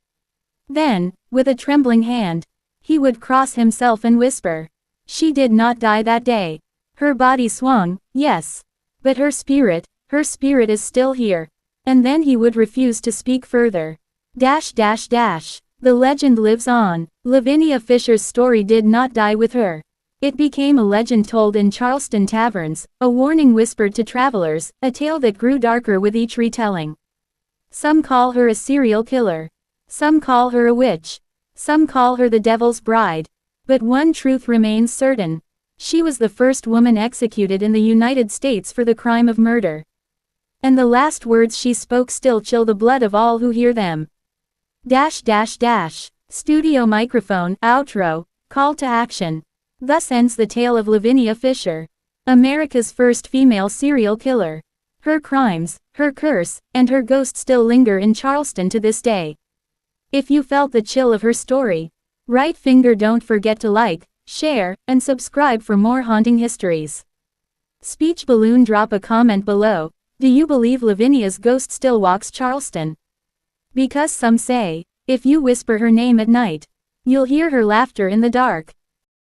Then, with a trembling hand, he would cross himself and whisper, she did not die that day. Her body swung, yes. But her spirit is still here. And then he would refuse to speak further. Dash dash dash. The legend lives on. Lavinia Fisher's story did not die with her. It became a legend told in Charleston taverns, a warning whispered to travelers, a tale that grew darker with each retelling. Some call her a serial killer. Some call her a witch. Some call her the devil's bride. But one truth remains certain. She was the first woman executed in the United States for the crime of murder. And the last words she spoke still chill the blood of all who hear them. Dash dash dash. Studio microphone, outro, call to action. Thus ends the tale of Lavinia Fisher, America's first female serial killer. Her crimes, her curse, and her ghost still linger in Charleston to this day. If you felt the chill of her story, right finger, don't forget to like, share, and subscribe for more haunting histories. Speech balloon, drop a comment below. Do you believe Lavinia's ghost still walks Charleston? Because some say, if you whisper her name at night, you'll hear her laughter in the dark.